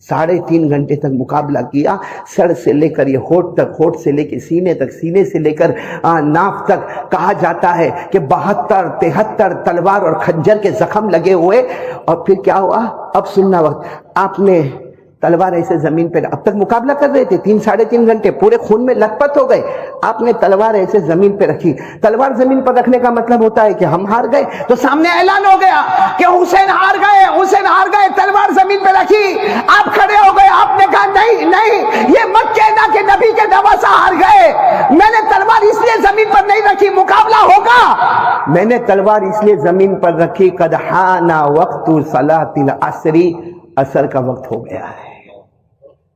3.5 گھنٹے تک مقابلہ کیا، سر سے لے کر یہ ہونٹ تک، ہونٹ سے لے کے سینے تک، سینے سے لے کر ناف تک، کہا جاتا ہے کہ 72-73 تلوار اور خنجر کے زخم لگے ہوئے۔ اور پھر کیا ہوا؟ اب سننا وقت، آپ نے تلوار ایسے زمین پہ، اب تک مقابلہ کر رہے تھے 3-3.5 گھنٹے، پورے خون میں لت پت ہو گئے، آپ نے تلوار ایسے زمین پہ رکھی۔ تلوار زمین پر رکھنے کا مطلب ہوتا ہے کہ ہم ہار گئے، تو سامنے اعلان ہو گیا کہ حسین ہار گئے، حسین ہار گئے، تلوار زمین پہ رکھی، آپ کھڑے ہو گئے، آپ نے کہا نہیں، یہ مت کہنا کہ نبی کے نواسہ ہار گئے، میں نے تلوار اس لیے زمین پر نہیں رکھی، مقابلہ ہوگا، میں نے تلوار اس لیے زمین پر رکھی قد حان وقت صلاۃ العصر، عصر کا وقت ہو گیا ہے۔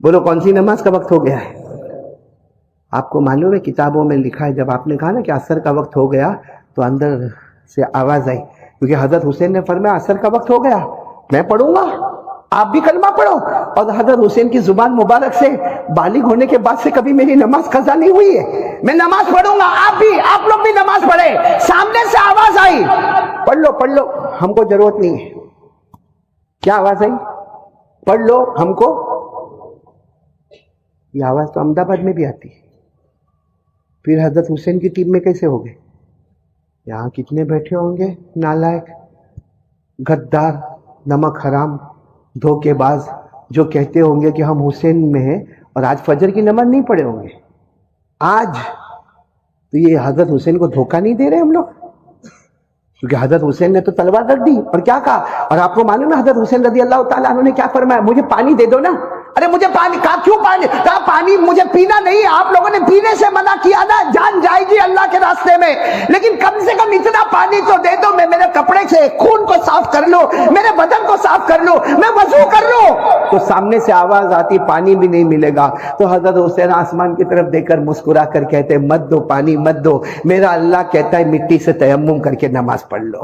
بولو کون سی نماز کا وقت ہو گیا ہے؟ آپ کو معلوم ہے کتابوں میں لکھا ہے، جب آپ نے کہا نا کہ عصر کا وقت ہو گیا تو اندر سے آواز آئی، کیونکہ حضرت حسین نے فرمایا عصر کا وقت ہو گیا، میں پڑھوں گا، آپ بھی کلمہ پڑھو۔ اور حضرت حسین کی زبان مبارک سے بالغ ہونے کے بعد سے کبھی میری نماز قضا نہیں ہوئی ہے، میں نماز پڑھوں گا، آپ لوگ بھی نماز پڑھے۔ سامنے سے آواز آئی، پڑھ لو، ہم کو ضرورت نہیں ہے۔ کیا آواز آئی؟ پڑھ لو ہم کو۔ یہ آواز تو احمد آباد میں بھی آتی ہے۔ پھر حضرت حسین کی ٹیم میں کیسے ہو گئے؟ یہاں کتنے بیٹھے ہوں گے نالائق، غدار، نمک حرام دھوکے باز جو کہتے ہوں گے کہ ہم حسین میں ہیں اور آج فجر کی نماز نہیں پڑھے ہوں گے. آج تو یہ حضرت حسین کو دھوکہ نہیں دے رہے ہم لوگ؟ کیونکہ حضرت حسین نے تو تلوار رکھ دی اور کیا کہا. اور آپ کو معلوم ہے حضرت حسین رضی اللہ تعالیٰ عنہ نے کیا فرمایا؟ مجھے پانی دے دو نا. ارے مجھے پانی کہا، کیوں پانی؟ کہا پانی مجھے پینا نہیں، آپ لوگوں نے پینے سے منع کیا نا، جان جائے گی اللہ کے راستے میں، لیکن کم سے کم اتنا پانی تو دے دو، میں میرے کپڑے سے خون کو صاف کر لوں، میرے بدن کو صاف کر لوں، میں وضو کر لوں. تو سامنے سے آواز آتی پانی بھی نہیں ملے گا. تو حضرت حسین آسمان کی طرف دیکھ کر مسکرا کر کہتے مت دو پانی مت دو، میرا اللہ کہتا ہے مٹی سے تیمم کر کے نماز پڑھ لو.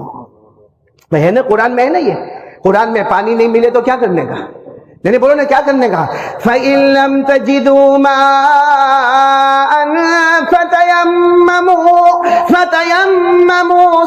ہے نا قرآن میں، ہے نا یہ قرآن میں. پانی نہیں ملے تو کیا کرنے کا؟ نہیں بولو نا کیا کرنے کا. فَإِن لَمْ تَجِدُوا مَاءً فَتَيَمَّمُوا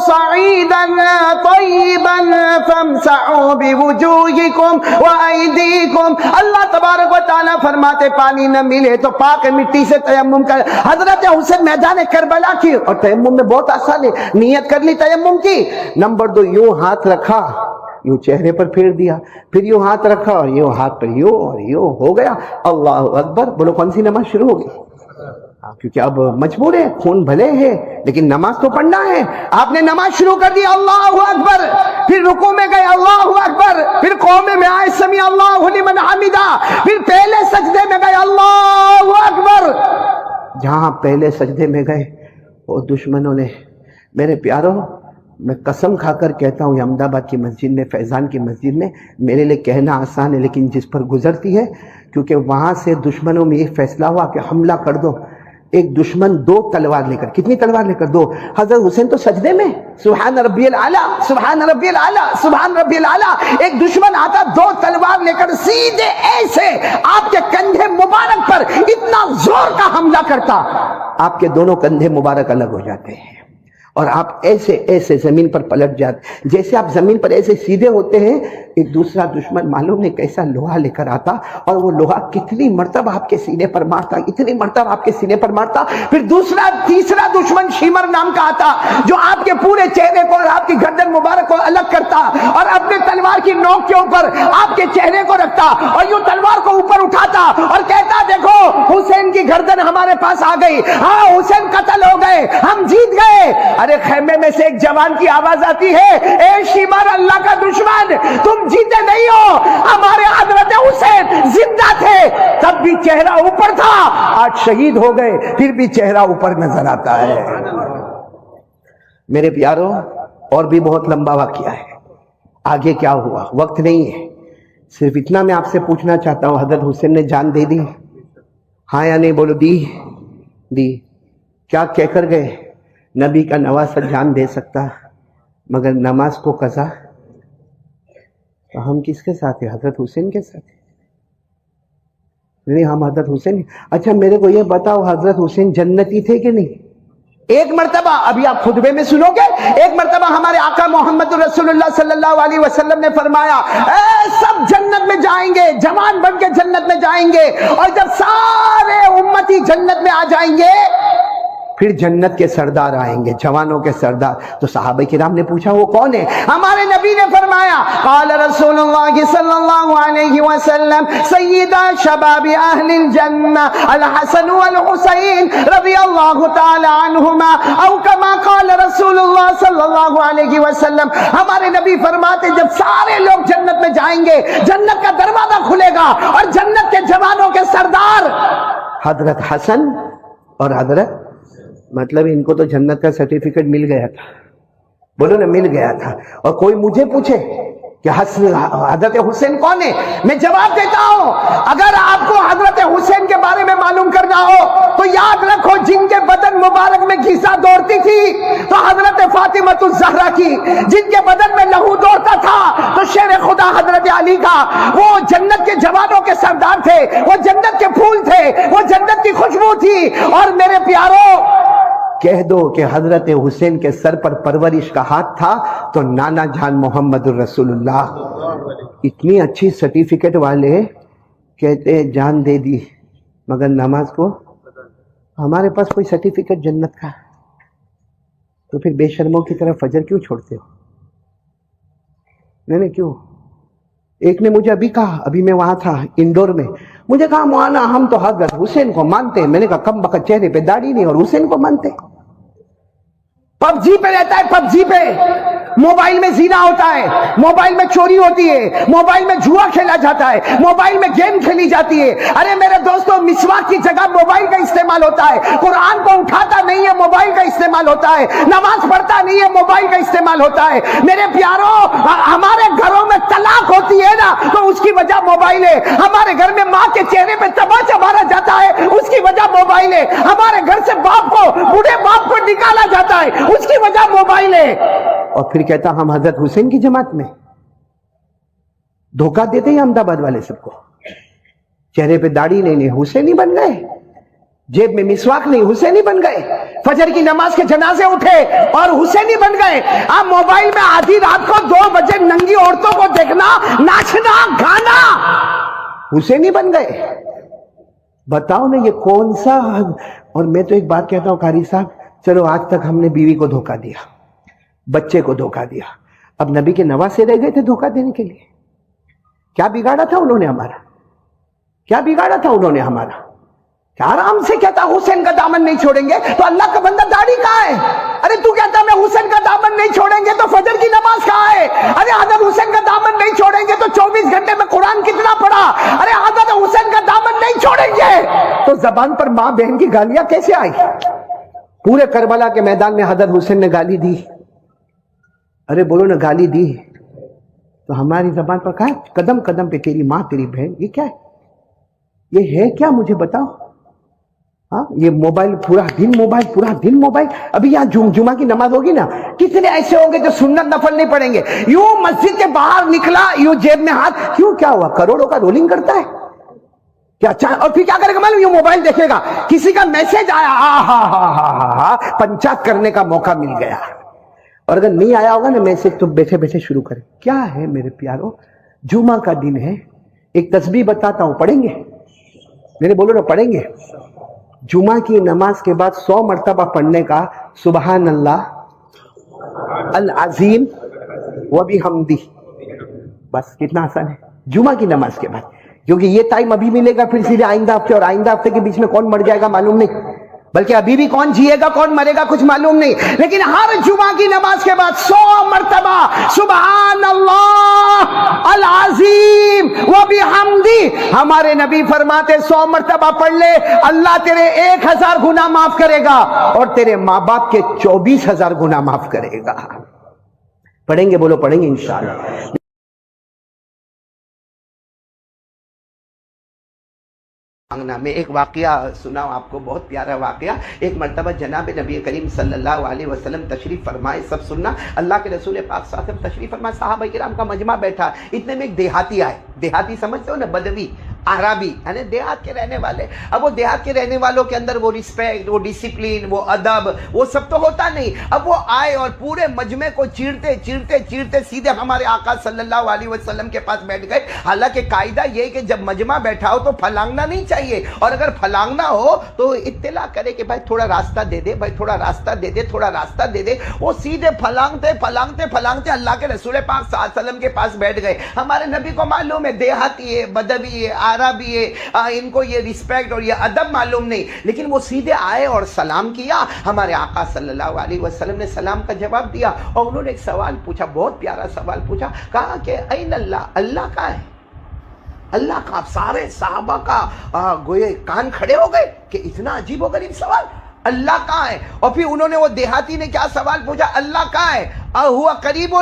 صَعِيدًا طَيِّبًا فَامْسَحُوا بِوُجُوهِكُمْ وَأَيْدِيكُمْ. اللہ تبارک و تعالیٰ فرماتے پانی نہ ملے تو پاک مٹی سے تیمم کر. حضرت حسین میدان کربلا کی، اور تیمم میں بہت آسان ہے، نیت کر لی تیمم کی. نمبر 2 یوں ہاتھ رکھا، یوں چہرے پر پھیر دیا، پھر یوں ہاتھ رکھا اور یوں ہاتھ پر یوں اور یوں ہو گیا. اللہ اکبر. بولو کون سی نماز شروع ہوگی؟ کیونکہ اب مجبور ہے، خون بھلے ہے لیکن نماز تو پڑھنا ہے. آپ نے نماز شروع کر دی، اللہ اکبر، پھر رکوع میں گئے اللہ اکبر، پھر قومے میں آئے سمیع اللہ لمن حمدہ، پھر پہلے سجدے میں گئے اللہ اکبر. جہاں پہلے سجدے میں گئے وہ دشمنوں نے، میرے پیاروں میں قسم کھا کر کہتا ہوں، یہ احمد آباد کی مسجد میں، فیضان کی مسجد میں، میرے لیے کہنا آسان ہے لیکن جس پر گزرتی ہے، کیونکہ وہاں سے دشمنوں میں یہ فیصلہ ہوا کہ حملہ کر دو. ایک دشمن 2 تلوار لے کر، کتنی تلوار لے کر؟ 2. حضرت حسین تو سجدے میں، سبحان ربی الاعلیٰ سبحان ربی الاعلیٰ سبحان ربی الاعلیٰ. ایک دشمن آتا 2 تلوار لے کر سیدھے ایسے آپ کے کندھے مبارک پر اتنا زور کا حملہ کرتا، آپ کے دونوں کندھے مبارک الگ ہو جاتے ہیں اور آپ ایسے ایسے زمین پر پلٹ جاتے. جیسے آپ زمین پر ایسے سیدھے ہوتے ہیں، ایک دوسرا دشمن معلوم نہیں کیسا لوہا لے کر آتا، اور وہ لوہا کتنی مرتبہ آپ کے سینے پر مارتا، اتنی مرتبہ آپ کے سینے پر مارتا. پھر تیسرا دشمن شیمر نام کا آتا، جو آپ کے پورے چہرے کو اور آپ کی گردن مبارک کو الگ کرتا اور اپنے تلوار کی نوک کے اوپر آپ کے چہرے کو رکھتا اور یوں تلوار کو اوپر اٹھاتا اور کہتا دیکھو حسین کی گردن ہمارے پاس آ گئی، ہاں حسین قتل ہو گئے، ہم جیت گئے. ارے خیمے میں سے ایک جوان کی آواز آتی ہے، اے شیمر اللہ کا دشمن، تم جیتے نہیں ہو، ہمارے حضرت حسین زندہ تھے تب بھی چہرہ اوپر تھا، آج شہید ہو گئے پھر بھی چہرہ اوپر نظر آتا ہے. میرے پیاروں اور بھی بہت لمبا واقعہ ہے، آگے کیا ہوا وقت نہیں ہے، صرف اتنا میں آپ سے پوچھنا چاہتا ہوں، حضرت حسین نے جان دے دی؟ ہاں یا نہیں؟ بولو دی. کیا کہہ کر گئے؟ نبی کا نواسہ جان دے سکتا مگر نماز کو قضا. تو ہم کس کے ساتھ ہیں؟ حضرت حسین کے ساتھ. نہیں ہم حضرت حسین. اچھا میرے کو یہ بتاؤ حضرت حسین جنتی تھے کہ نہیں؟ ایک مرتبہ ابھی آپ خطبے میں سنو گے، ایک مرتبہ ہمارے آقا محمد رسول اللہ صلی اللہ علیہ وسلم نے فرمایا سب جنت میں جائیں گے، جوان بن کے جنت میں جائیں گے، اور جب سارے امتی جنت میں آ جائیں گے پھر جنت کے سردار آئیں گے، جوانوں کے سردار. تو صحابہ کرام نے پوچھا وہ کون ہے؟ ہمارے نبی نے فرمایا قال رسول اللہ صلی اللہ علیہ وسلم سیدہ شباب اہل الجنہ الحسن والحسین رضی اللہ تعالی عنہما، او کما قال رسول اللہ صلی اللہ علیہ وسلم. ہمارے نبی فرماتے جب سارے لوگ جنت میں جائیں گے، جنت کا دروازہ کھلے گا اور جنت کے جوانوں کے سردار حضرت حسن اور حضرت، مطلب ان کو تو جنت کا سرٹیفکیٹ مل گیا تھا. بولو نا مل گیا تھا. اور کوئی مجھے پوچھے کہ حضرت حسین کون ہے، میں جواب دیتا ہوں اگر آپ کو حضرت حسین کے بارے میں معلوم کرنا ہو تو یاد رکھو جن کے بدن مبارک میں گھیسا دوڑتی تھی تو حضرت فاطمہ الزہرا کی، جن کے بدن میں لہو دوڑتا تھا تو شیر خدا حضرت علی کا. وہ جنت کے جوانوں کے سردار تھے، وہ جنت کے پھول تھے، وہ جنت کی خوشبو تھی. اور میرے پیاروں کہہ دو کہ حضرت حسین کے سر پر پرورش کا ہاتھ تھا تو نانا جان محمد الرسول اللہ اتنی اچھی سرٹیفکیٹ والے کہتے جان دے دی مگر نماز کو. ہمارے پاس کوئی سرٹیفکیٹ جنت کا تو پھر بے شرموں کی طرف فجر کیوں چھوڑتے ہو؟ نہیں کیوں؟ ایک نے مجھے ابھی کہا, ابھی میں وہاں تھا انڈور میں, مجھے کہا مولانا ہم تو حضرت حسین کو مانتے ہیں. میں نے کہا کم بخت چہرے پہ داڑھی نہیں اور حسین کو مانتے. پب جی پہ رہتا ہے, پب جی پہ موبائل میں زنا ہوتا ہے, موبائل میں چوری ہوتی ہے, موبائل میں جوا کھیلا جاتا ہے, موبائل میں گیم کھیلی جاتی ہے. ارے میرے دوستوں, مسواک کی جگہ موبائل کا استعمال ہوتا ہے, قرآن کو اٹھاتا نہیں ہے موبائل کا استعمال ہوتا ہے, نماز پڑھتا نہیں ہے موبائل کا استعمال ہوتا ہے. میرے پیاروں, ہمارے گھروں میں طلاق ہوتی ہے نا تو اس کی وجہ موبائل ہے. ہمارے گھر میں ماں کے چہرے پہ تماچا مارا جاتا ہے, اس کی وجہ موبائل ہے. ہمارے گھر سے باپ کو, بوڑھے باپ کو نکالا جاتا ہے, اس کی وجہ موبائل ہے. اور پھر کہتا ہم حضرت حسین کی جماعت میں. دھوکہ دیتے ہیں احمد آباد والے سب کو. چہرے پہ داڑھی نہیں, حسینی بن گئے. جیب میں مسواک نہیں, حسینی بن گئے. فجر کی نماز کے جنازے اٹھے اور حسینی بن گئے. آپ موبائل میں آدھی رات کو 2 بجے ننگی عورتوں کو دیکھنا, ناچنا, گانا, حسینی بن گئے. بتاؤ نا یہ کون سا. اور میں تو ایک بات کہتا ہوں قاری صاحب, چلو آج تک ہم نے بیوی کو دھوکہ دیا, بچے کو دھوکہ دیا, اب نبی کے نواسے رہ گئے تھے دھوکہ دینے کے لیے. کیا بگاڑا تھا انہوں نے ہمارا, کیا بگاڑا تھا انہوں نے ہمارا. آرام سے کہتا حسین کا دامن نہیں چھوڑیں گے, تو اللہ کا بندہ داڑھی کہاں ہے. ارے تو کہتا میں حسین کا دامن نہیں چھوڑیں گے تو فجر کی نماز کہاں ہے. ارے حضرت حسین کا دامن نہیں چھوڑیں گے تو 24 گھنٹے میں قرآن کتنا پڑھا. ارے حضرت حسین کا دامن نہیں چھوڑیں گے تو زبان پر ماں بہن کی گالیاں کیسے آئی. پورے کربلا کے میدان میں حضرت حسین نے گالی دی. ارے بولو نا, گالی دی تو ہماری زبان پر کہا قدم قدم پہ تیری ماں تیری بہن. یہ کیا ہے, یہ ہے کیا مجھے بتاؤ. ہاں, یہ موبائل پورا دن موبائل, پورا دن موبائل. ابھی یہاں جمعہ کی نماز ہوگی نا, کتنے ایسے ہوں گے جو سنت نفل نہیں پڑھیں گے. یوں مسجد کے باہر نکلا, یوں جیب میں ہاتھ, کیوں کیا ہوا, کروڑوں کا رولنگ کرتا ہے کیا. اور پھر کیا کرے گا معلوم, یوں موبائل دیکھے گا, کسی کا میسج آیا, پنچات کرنے کا موقع مل گیا. اور اگر نہیں آیا ہوگا نا میسج تو بیٹھے بیٹھے شروع کریں. کیا ہے میرے پیاروں, جمعہ کا دن ہے, ایک تسبیح بتاتا ہوں, پڑھیں گے میرے, بولو نا پڑھیں گے. جمعہ کی نماز کے بعد 100 مرتبہ پڑھنے کا سبحان اللہ العظیم و بحمدہ. بس کتنا آسان ہے جمعہ کی نماز کے بعد. کیونکہ یہ ٹائم ابھی ملے گا, پھر سیدھے آئندہ ہفتے, اور آئندہ ہفتے کے بیچ میں کون مر جائے گا معلوم نہیں, بلکہ ابھی بھی کون جیے گا کون مرے گا کچھ معلوم نہیں. لیکن ہر جمعہ کی نماز کے بعد 100 مرتبہ سبحان اللہ العظیم و بحمدہ. ہمارے نبی فرماتے 100 مرتبہ پڑھ لے, اللہ تیرے 1000 گناہ معاف کرے گا اور تیرے ماں باپ کے 24000 گناہ معاف کرے گا. پڑھیں گے, بولو پڑھیں گے انشاءاللہ. میں ایک واقعہ سناؤں آپ کو, بہت پیارا واقعہ. ایک مرتبہ جناب نبی کریم صلی اللہ علیہ وسلم تشریف فرمائے, سب سننا, اللہ کے رسول پاک صلی اللہ علیہ وسلم تشریف فرمائے, صحابہ کرام کا مجمع بیٹھا. اتنے میں ایک دیہاتی آئے. دیہاتی سمجھتے ہو نا, بدوی, عربی, یعنی دیہات کے رہنے والے. اب وہ دیہات کے رہنے والوں کے اندر وہ رسپیکٹ, وہ ڈسپلین, وہ ادب, وہ سب تو ہوتا نہیں. اب وہ آئے اور پورے مجمع کو چیرتے چیرتے چیرتے سیدھے ہمارے آقا صلی اللہ علیہ وسلم کے پاس بیٹھ گئے. حالانکہ قاعدہ یہ کہ جب مجمع بیٹھا ہو تو پھلانگنا نہیں چاہیے, اور اگر پھلانگنا ہو تو اطلاع کرے کہ بھائی تھوڑا راستہ دے دے, بھائی تھوڑا راستہ دے دے, تھوڑا راستہ دے دے. وہ سیدھے پھلانگتے پھلانگتے پھلانگتے اللہ کے رسول پاک صلی اللہ علیہ وسلم کے پاس بیٹھ گئے. ہمارے نبی کو معلوم ہے دیہاتی ہے, بدوی ہے, عربی ہے, ان کو یہ رسپیکٹ اور یہ ادب معلوم نہیں, لیکن وہ سیدھے آئے اور سلام کیا. ہمارے آقا صلی اللہ علیہ وسلم نے سلام کا جواب دیا, اور انہوں نے ایک سوال پوچھا, بہت پیارا سوال پوچھا. کہا کہ این اللہ, اللہ کہاں ہے, اللہ کا. سارے صحابہ کا گوئے کان کھڑے ہو گئے کہ اتنا عجیب و غریب سوال, اللہ کہاں ہے. اور پھر انہوں نے, وہ دیہاتی نے کیا سوال پوچھا, اللہ کہاں ہے, اہو قریب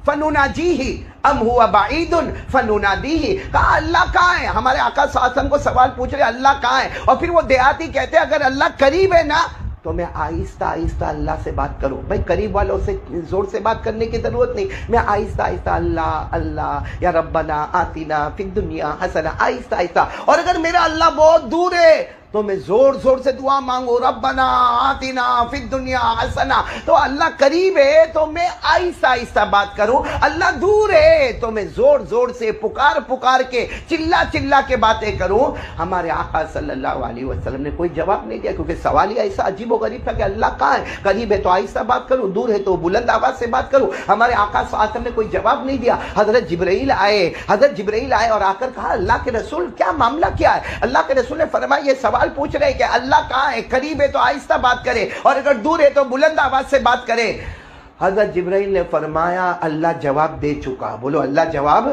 فنناجیہ ام ہوا بعید فننادیہ. کہا اللہ کہاں ہے. ہمارے آقا صلی اللہ علیہ وسلم کو سوال پوچھ رہے اللہ کہاں ہے. اور پھر وہ دیہاتی کہتے ہیں اگر اللہ قریب ہے نا تو میں آہستہ آہستہ اللہ سے بات کروں. بھائی قریب والوں سے زور سے بات کرنے کی ضرورت نہیں, میں آہستہ آہستہ اللہ اللہ یا ربنا آتنا فی الدنیا حسنہ, آہستہ آہستہ. اور اگر میرا اللہ بہت دور ہے تو میں زور زور سے دعا مانگوں ربنا آتنا فی الدنیا حسنہ، تو اللہ قریب ہے تو میں آہستہ آہستہ بات کروں، اللہ دور ہے تو میں زور زور سے پکار پکار کے چلا چلا کے باتیں کروں۔ ہمارے آقا صلی اللہ علیہ وسلم نے کوئی جواب نہیں دیا، کیونکہ سوال ہی ایسا عجیب و غریب تھا کہ اللہ کہاں ہے، قریب ہے تو آہستہ بات کروں، دور ہے تو بلند آواز سے بات کروں۔ ہمارے آقا صلی اللہ علیہ وسلم نے کوئی جواب نہیں دیا۔ حضرت جبرائیل آئے اور آ کر کہا اللہ کے رسول کیا معاملہ کیا ہے؟ اللہ کے رسول نے فرمایا یہ سوال پوچھ رہے کہ اللہ کہاں ہے، قریب ہے تو آہستہ بات کرے اور اگر دور ہے تو بلند آواز سے بات کرے۔ حضرت جبرائیل نے فرمایا اللہ جواب دے چکا۔ بولو اللہ جواب۔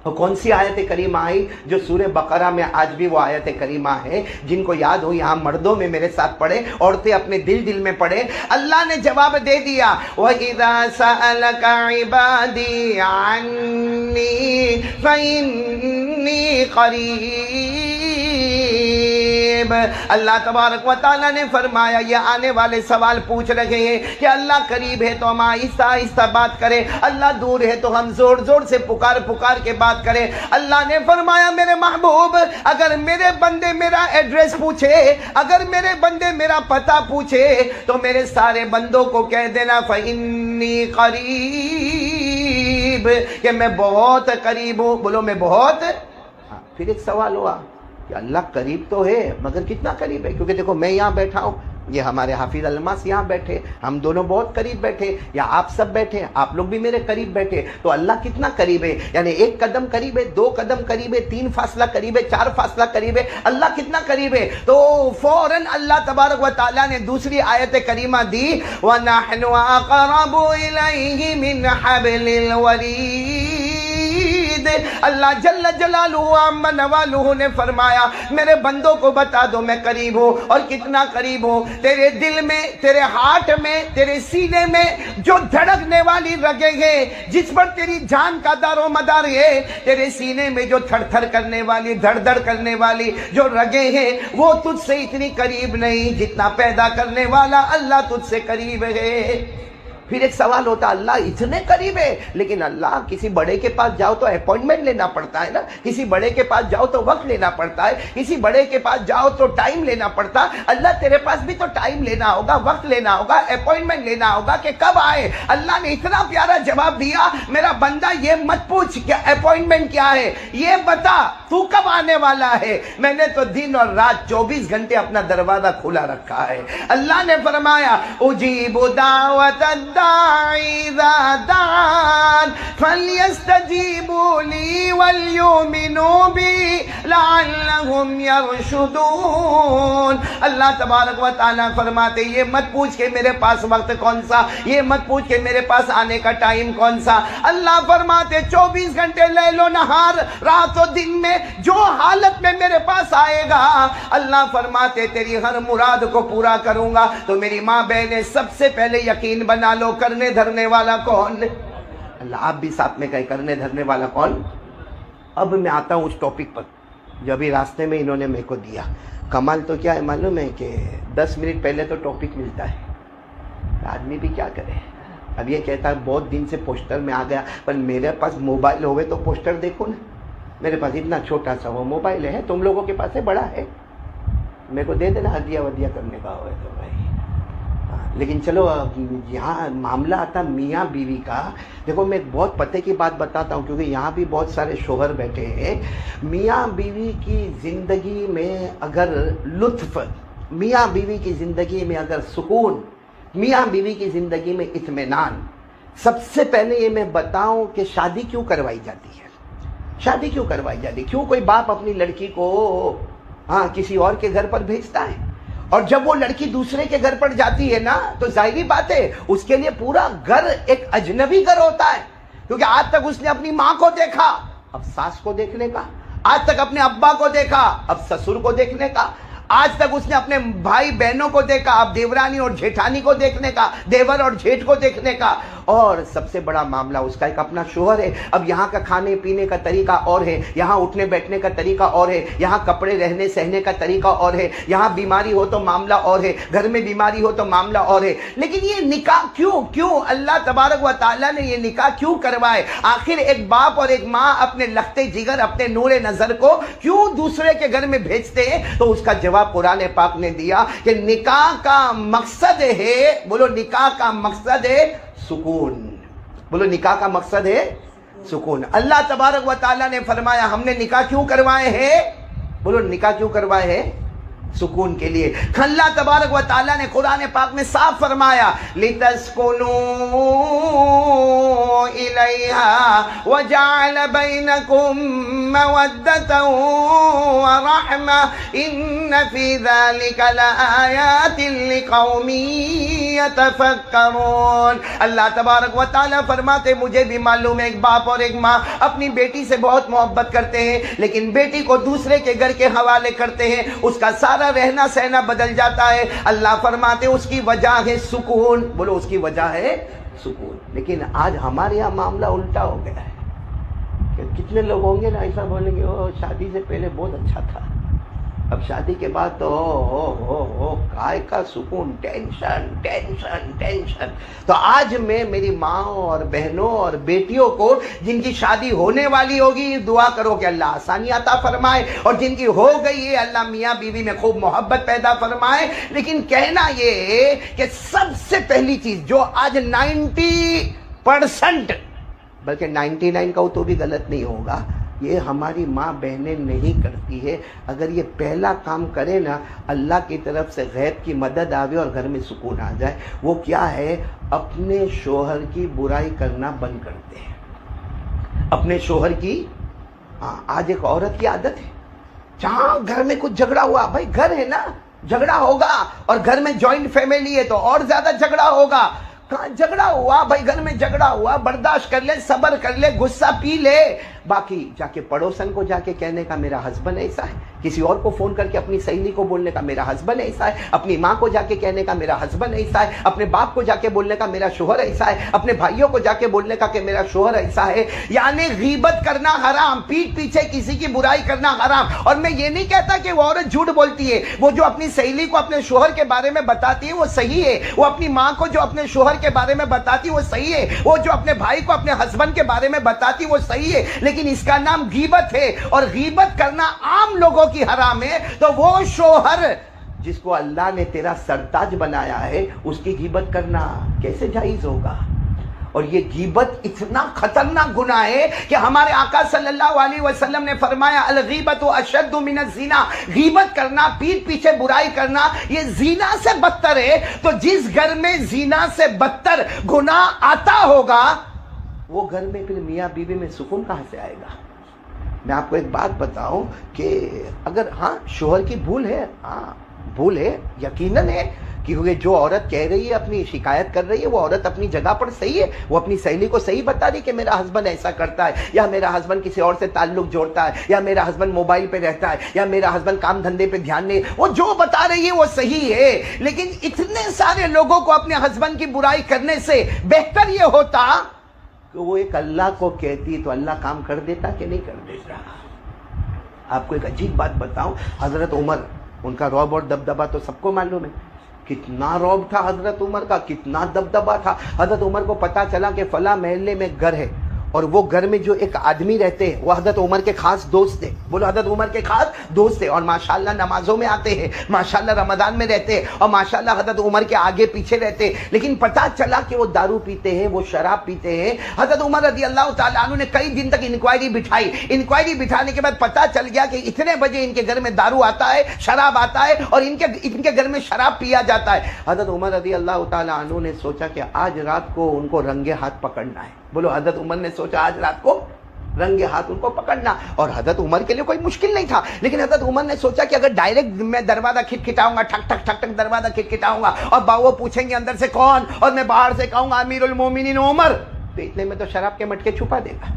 اور کون سی آیت کریمہ آئی؟ جو سورہ بقرہ میں آج بھی وہ آیت کریمہ ہے، جن کو یاد ہو یہاں مردوں میں میرے ساتھ پڑھے، عورتیں اپنے دل میں پڑھے۔ اللہ نے جواب دے دیا وَإِذَا سَأَلَكَ عِبَادِي عَنِّي فَإِنِّي قَرِيبٌ۔ اللہ تبارک و تعالیٰ نے فرمایا یہ آنے والے سوال پوچھ رہے ہیں کہ اللہ قریب ہے تو ہم آہستہ آہستہ بات کریں، اللہ دور ہے تو ہم زور زور سے پکار پکار کے بات کریں۔ اللہ نے فرمایا میرے محبوب اگر میرے بندے میرا ایڈریس پوچھے، اگر میرے بندے میرا پتہ پوچھے تو میرے سارے بندوں کو کہہ دینا فَإِنِّي قریب، کہ میں بہت قریب ہوں۔ بولو میں بہت۔ پھر ایک سوال ہوا کہ اللہ قریب تو ہے مگر کتنا قریب ہے؟ کیونکہ دیکھو میں یہاں بیٹھا ہوں، یہ ہمارے حافظ الماس یہاں بیٹھے، ہم دونوں بہت قریب بیٹھے، یا آپ سب بیٹھے، آپ لوگ بھی میرے قریب بیٹھے، تو اللہ کتنا قریب ہے؟ یعنی 1 قدم قریب ہے، 2 قدم قریب ہے، 3 فاصلہ قریب ہے، 4 فاصلہ قریب ہے، اللہ کتنا قریب ہے؟ تو فوراً اللہ تبارک و تعالیٰ نے دوسری آیت کریمہ دی وَنَحْنُ أَقْرَبُ إِلَيْهِ مِنْ حَبْلِ الْوَرِيدِ۔ اللہ جل جلالہ عما نوالہ نے فرمایا میرے بندوں کو بتا دو میں قریب ہوں، اور کتنا قریب ہوں؟ تیرے دل میں، تیرے ہارٹ میں، تیرے سینے میں جو دھڑکنے والی رگیں ہیں، جس پر تیری جان کا دار و مدار ہے، تیرے سینے میں جو تھر تھر کرنے والی، دھڑ دھڑ کرنے والی جو رگیں ہیں، وہ تجھ سے اتنی قریب نہیں جتنا پیدا کرنے والا اللہ تجھ سے قریب ہے۔ پھر ایک سوال ہوتا اللہ اتنے قریب ہے، لیکن اللہ کسی بڑے کے پاس جاؤ تو اپوائنٹمنٹ لینا پڑتا ہے نا، کسی بڑے کے پاس جاؤ تو وقت لینا پڑتا ہے، کسی بڑے کے پاس جاؤ تو ٹائم لینا پڑتا ہے۔ اللہ تیرے پاس بھی تو ٹائم لینا ہوگا، وقت لینا ہوگا، اپوائنٹمنٹ لینا ہوگا کہ کب آئے۔ اللہ نے اتنا پیارا جواب دیا میرا بندہ یہ مت پوچھ کہ اپوائنٹمنٹ کیا ہے، یہ بتا تو کب آنے والا ہے، میں نے تو دن اور رات 24 گھنٹے اپنا دروازہ کھلا رکھا ہے۔ اللہ نے فرمایا اجیب دعوت الداعی اذا دعان فلیستجیبوا لی ولیؤمنوا بی لعلہم یرشدون۔ اللہ تبارک و تعالیٰ فرماتے یہ مت پوچھ کہ میرے پاس وقت کون سا، یہ مت پوچھ کہ میرے پاس آنے کا ٹائم کون سا۔ اللہ فرماتے 24 گھنٹے لیل و نہار، رات و دن میں جو حالت میں میرے پاس آئے گا، اللہ فرماتے تیری ہر مراد کو پورا کروں گا۔ تو میری ماں بہنیں سب سے پہلے یقین بنا لو کرنے دھرنے والا کون؟ اللہ آپ بھی ساتھ میں کہیں کرنے دھرنے والا کون؟ اب میں آتا ہوں اس ٹاپک پر جو ابھی راستے میں انہوں نے میرے کو دیا۔ کمال تو کیا ہے معلوم ہے کہ 10 منٹ پہلے تو ٹاپک ملتا ہے، آدمی بھی کیا کرے۔ اب یہ کہتا ہے بہت دن سے پوسٹر میں آ گیا، پر میرے پاس موبائل ہوئے تو پوسٹر دیکھو نا، میرے پاس اتنا چھوٹا سا وہ موبائل ہے، تم لوگوں کے پاس ہے بڑا ہے، میرے کو دے دینا ہدیہ ودیہ کرنے کا ہوئے تو بھائی۔ لیکن چلو یہاں معاملہ آتا میاں بیوی کا۔ دیکھو میں ایک بہت پتے کی بات بتاتا ہوں کیونکہ یہاں بھی بہت سارے شوہر بیٹھے ہیں۔ میاں بیوی کی زندگی میں اگر لطف، میاں بیوی کی زندگی میں اگر سکون، میاں بیوی کی زندگی میں اطمینان، سب سے پہلے یہ میں بتاؤں کہ شادی کیوں کروائی جاتی ہے، شادی کیوں کروائی جاتی ہے؟ کیوں کوئی باپ اپنی لڑکی کو کسی اور کے گھر پر بھیجتا ہے؟ اور جب وہ لڑکی دوسرے کے گھر پر جاتی ہے نا تو ظاہری بات ہے اس کے لیے پورا گھر ایک اجنبی گھر ہوتا ہے، کیونکہ آج تک اس نے اپنی ماں کو دیکھا، اب ساس کو دیکھنے کا، آج تک اپنے ابا کو دیکھا، اب سسر کو دیکھنے کا، آج تک اس نے اپنے بھائی بہنوں کو دیکھا، اب دیورانی اور جیٹھانی کو دیکھنے کا، دیور اور جیٹھ کو دیکھنے کا۔ اور سب سے بڑا معاملہ اس کا ایک اپنا شوہر ہے. اب یہاں کا کھانے پینے کا طریقہ اور ہے, یہاں اٹھنے بیٹھنے کا طریقہ اور ہے, یہاں کپڑے رہنے سہنے کا طریقہ اور ہے, یہاں بیماری ہو تو معاملہ اور ہے, گھر میں بیماری ہو تو معاملہ اور ہے. لیکن یہ نکاح کیوں اللہ تبارک و تعالیٰ نے یہ نکاح کیوں کروائے؟ آخر ایک باپ اور ایک ماں اپنے لختے جگر, اپنے نور نظر کو کیوں دوسرے کے گھر میں بھیجتے ہیں؟ تو اس کا جواب قرآن پاک نے دیا کہ نکاح کا مقصد ہے, بولو نکاح کا مقصد ہے سکون. بولو نکاح کا مقصد ہے سکون. اللہ تبارک و تعالیٰ نے فرمایا ہم نے نکاح کیوں کروائے ہیں؟ بولو نکاح کیوں کروائے ہیں؟ سکون کے لیے. اللہ تبارک و تعالیٰ نے قرآن پاک میں صاف فرمایا لِتَسْكُنُوا إِلَيْهَا وَجَعَلَ بَيْنَكُمْ مَوَدَّةً وَرَحْمَةً إِنَّ فِي ذَلِكَ لَآيَاتٍ لِقَوْمٍ يَتَفَكَّرُونَ. اللہ تبارک و تعالیٰ فرماتے مجھے بھی معلوم ہے ایک باپ اور ایک ماں اپنی بیٹی سے بہت محبت کرتے ہیں, لیکن بیٹی کو دوسرے کے گھر کے حوالے کرتے ہیں, اس کا سارا رہنا سہنا بدل جاتا ہے. اللہ فرماتے اس کی وجہ ہے سکون. بولو اس کی وجہ ہے سکون. لیکن آج ہمارے یہاں معاملہ الٹا ہو گیا ہے کہ کتنے لوگ ہوں گے نا ایسا بولیں گے او شادی سے پہلے بہت اچھا تھا, اب شادی کے بعد تو کائے کا سکون, ٹینشن ٹینشن ٹینشن. تو آج میں میری ماں اور بہنوں اور بیٹیوں کو جن کی شادی ہونے والی ہوگی دعا کرو کہ اللہ آسانی عطا فرمائے, اور جن کی ہو گئی ہے اللہ میاں بیوی میں خوب محبت پیدا فرمائے. لیکن کہنا یہ ہے کہ سب سے پہلی چیز جو آج 90% بلکہ 99 کا تو بھی غلط نہیں ہوگا, یہ ہماری ماں بہنیں نہیں کرتی ہے. اگر یہ پہلا کام کرے نا اللہ کی طرف سے غیب کی مدد آوے اور گھر میں سکون آ جائے. وہ کیا ہے؟ اپنے شوہر کی برائی کرنا بند کرتے ہیں. اپنے شوہر کی آج ایک عورت کی عادت ہے, جہاں گھر میں کچھ جھگڑا ہوا, بھائی گھر ہے نا جھگڑا ہوگا, اور گھر میں جوائنٹ فیملی ہے تو اور زیادہ جھگڑا ہوگا. کہاں جھگڑا ہوا بھائی, گھر میں جھگڑا ہوا, برداشت کر لے, صبر کر لے, غصہ پی لے. باقی جا کے پڑوسن کو جا کے کہنے کا میرا ہسبینڈ ایسا ہے, کسی اور کو فون کر کے اپنی سہیلی کو بولنے کا میرا ہسبینڈ ایسا ہے, اپنی ماں کو جا کے کہنے کا میرا ہسبینڈ ایسا ہے, اپنے باپ کو جا کے بولنے کا میرا شوہر ایسا ہے, اپنے بھائیوں کو جا کے بولنے کا کہ میرا شوہر ایسا ہے. یعنی غیبت کرنا حرام, پیٹھ پیچھے کسی کی برائی کرنا حرام. اور میں یہ نہیں کہتا کہ وہ عورت جھوٹ بولتی ہے, وہ جو اپنی سہیلی کو اپنے شوہر کے بارے میں بتاتی ہے وہ صحیح ہے, وہ اپنی ماں کو جو اپنے شوہر کے بارے میں بتاتی وہ صحیح ہے, وہ جو اپنے بھائی کو اپنے ہسبینڈ کے بارے میں بتاتی وہ صحیح ہے. لیکن اس کا نام غیبت ہے, اور غیبت کرنا عام لوگوں کی حرام ہے. تو وہ شوہر جس کو اللہ نے تیرا سرتاج بنایا ہے اس کی غیبت کرنا کیسے جائز ہوگا؟ اور یہ غیبت اتنا خطرناک گناہ ہے کہ ہمارے آقا صلی اللہ علیہ وسلم نے فرمایا الغیبت اشد من الزنا, غیبت کرنا, پیٹھ پیچھے برائی کرنا یہ زنا سے بدتر ہے. تو جس گھر میں زنا سے بدتر گناہ آتا ہوگا وہ گھر میں پھر میاں بیوی میں سکون کہاں سے آئے گا؟ میں آپ کو ایک بات بتاؤں کہ اگر شوہر کی بھول ہے, بھول ہے یقیناً ہے, کیونکہ جو عورت کہہ رہی ہے اپنی شکایت کر رہی ہے وہ عورت اپنی جگہ پر صحیح ہے, وہ اپنی سہیلی کو صحیح بتا رہی کہ میرا ہسبینڈ ایسا کرتا ہے, یا میرا ہسبینڈ کسی اور سے تعلق جوڑتا ہے, یا میرا ہسبینڈ موبائل پہ رہتا ہے, یا میرا ہسبینڈ کام دھندے پہ دھیان نہیں, وہ جو بتا رہی ہے وہ صحیح ہے. لیکن اتنے سارے لوگوں کو اپنے ہسبینڈ کی برائی کرنے سے بہتر یہ ہوتا کہ وہ ایک اللہ کو کہتی تو اللہ کام کر دیتا کہ نہیں کر دیتا. آپ کو ایک عجیب بات بتاؤں, حضرت عمر, ان کا رعب اور دبدبا تو سب کو معلوم ہے, کتنا رعب تھا حضرت عمر کا, کتنا دبدبا تھا. حضرت عمر کو پتا چلا کہ فلاں محلے میں گھر ہے, اور وہ گھر میں جو ایک آدمی رہتے ہیں وہ حضرت عمر کے خاص دوست تھے. بولو حضرت عمر کے خاص دوست تھے, اور ماشاءاللہ نمازوں میں آتے ہیں, ماشاءاللہ رمضان میں رہتے ہیں, اور ماشاءاللہ حضرت عمر کے آگے پیچھے رہتے ہیں. لیکن پتا چلا کہ وہ دارو پیتے ہیں, وہ شراب پیتے ہیں. حضرت عمر رضی اللہ تعالیٰ عنہ نے کئی دن تک انکوائری بٹھائی. انکوائری بٹھانے کے بعد پتا چل گیا کہ اتنے بجے ان کے گھر میں دارو آتا ہے, شراب آتا ہے, اور ان کے گھر میں شراب پیا جاتا ہے. حضرت عمر رضی اللہ تعالیٰ عنہ نے سوچا کہ آج رات کو ان کو رنگے ہاتھ پکڑنا ہے. بولو حضرت عمر نے سوچا آج رات کو رنگے ہاتھ ان کو پکڑنا. اور حضرت عمر کے لیے کوئی مشکل نہیں تھا, لیکن حضرت عمر نے سوچا کہ اگر ڈائریکٹ میں دروازہ کھٹکھٹاؤں گا, ٹھک ٹھک ٹھک ٹھک دروازہ کھٹکھٹاؤں گا, اور باؤ پوچھیں گے اندر سے کون, اور میں باہر سے کہوں گا امیر المومنین عمر, تو اتنے میں تو شراب کے مٹکے چھپا دے گا,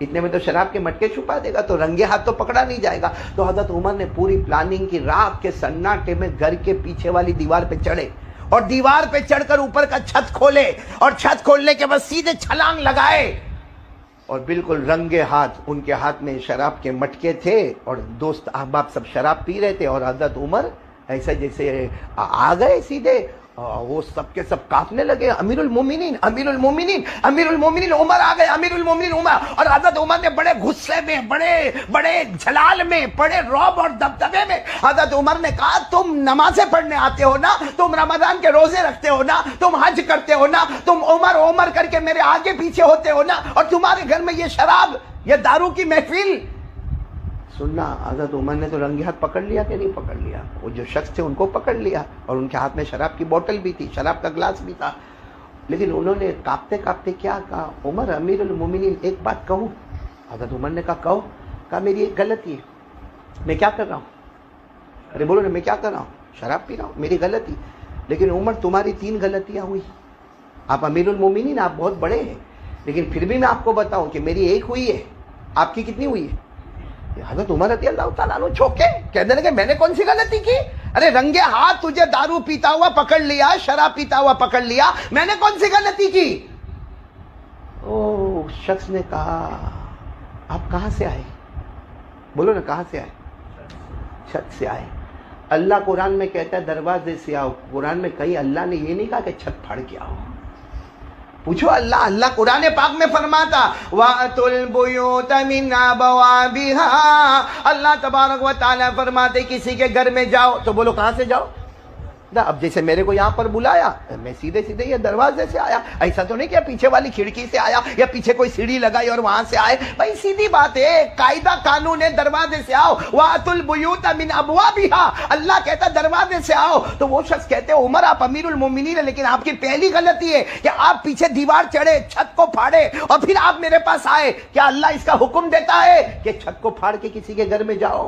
اتنے میں تو شراب کے مٹکے چھپا دے گا, تو رنگے ہاتھ تو پکڑا نہیں جائے گا. تو حضرت عمر نے پوری پلاننگ کی, رات کے سناٹے میں گھر کے پیچھے والی دیوار پہ چڑھے, اور دیوار پہ چڑھ کر اوپر کا چھت کھولے اور چھت کھولنے کے بعد سیدھے چھلانگ لگائے اور بالکل رنگے ہاتھ، ان کے ہاتھ میں شراب کے مٹکے تھے اور دوست احباب سب شراب پی رہے تھے، اور حضرت عمر ایسے جیسے آ گئے سیدھے، وہ سب کے سب کانپنے لگے، امیر المومنین امیر المومنین امیر المومنین عمر آ گئے، امیر المومنین عمر۔ اور حضرت عمر نے بڑے غصے میں، بڑے جلال میں، بڑے رعب اور دبدبے میں حضرت عمر نے کہا تم نمازیں پڑھنے آتے ہو نا، تم رمضان کے روزے رکھتے ہو نا، تم حج کرتے ہو نا، تم عمر عمر کر کے میرے آگے پیچھے ہوتے ہو نا، اور تمہارے گھر میں یہ شراب، یہ دارو کی محفل۔ سننا، حضرت عمر نے تو رنگے ہاتھ پکڑ لیا کہ نہیں پکڑ لیا؟ وہ جو شخص تھے ان کو پکڑ لیا، اور ان کے ہاتھ میں شراب کی بوتل بھی تھی، شراب کا گلاس بھی تھا، لیکن انہوں نے کانپتے کانپتے کیا کہا، عمر امیر المومنین ایک بات کہوں؟ حضرت عمر نے کہا کہو۔ کہا میری ایک غلطی ہے، میں کیا کر رہا ہوں؟ ارے بولو نا، میں کیا کر رہا ہوں؟ شراب پی رہا ہوں، میری غلطی۔ لیکن عمر تمہاری 3 غلطیاں ہوئی، آپ امیر المومنین، آپ بہت بڑے ہیں، لیکن پھر بھی میں آپ کو بتاؤں کہ میری ایک ہوئی ہے، آپ کی کتنی ہوئی ہے؟ حضرت عمر رضی اللہ تعالیٰ عنہ چوکے، کہنے لگے میں نے کون سی غلطی کی؟ ارے رنگے ہاتھ تجھے دارو پیتا ہوا پکڑ لیا، شراب پیتا ہوا پکڑ لیا، میں نے کون سی غلطی کی؟ او شخص نے کہا آپ کہاں سے آئے؟ بولو نا، کہاں سے آئے؟ چھت سے آئے۔ اللہ قرآن میں کہتا ہے دروازے سے آؤ، قرآن میں کہیں اللہ نے یہ نہیں کہا کہ چھت پھاڑ کے آؤ۔ پوچھو اللہ قرآن پاک میں فرماتا وَأْتُوا الْبُيُوتَ مِنْ أَبْوَابِهَا، اللہ تبارک و تعالیٰ فرماتے کسی کے گھر میں جاؤ تو بولو کہاں سے جاؤ؟ اب جیسے میرے کو یہاں پر بلایا، میں سیدھے یہ دروازے سے آیا، ایسا تو نہیں کہ پیچھے والی کھڑکی سے آیا یا پیچھے کوئی سیڑھی لگائی اور وہاں سے آئے، بھائی سیدھی بات ہے، قاعدہ قانون ہے، دروازے سے آؤ۔ وَأْتُوا الْبُيُوتَ مِنْ أَبْوَابِهَا، اللہ کہتا دروازے سے آؤ۔ تو وہ شخص کہتے ہیں عمر آپ امیر المومنین ہیں، لیکن آپ کی پہلی غلطی ہے کہ آپ پیچھے دیوار چڑھے، چھت کو پھاڑے اور پھر آپ میرے پاس آئے۔ کیا اللہ اس کا حکم دیتا ہے کہ چھت کو پھاڑ کے کسی کے گھر میں جاؤ؟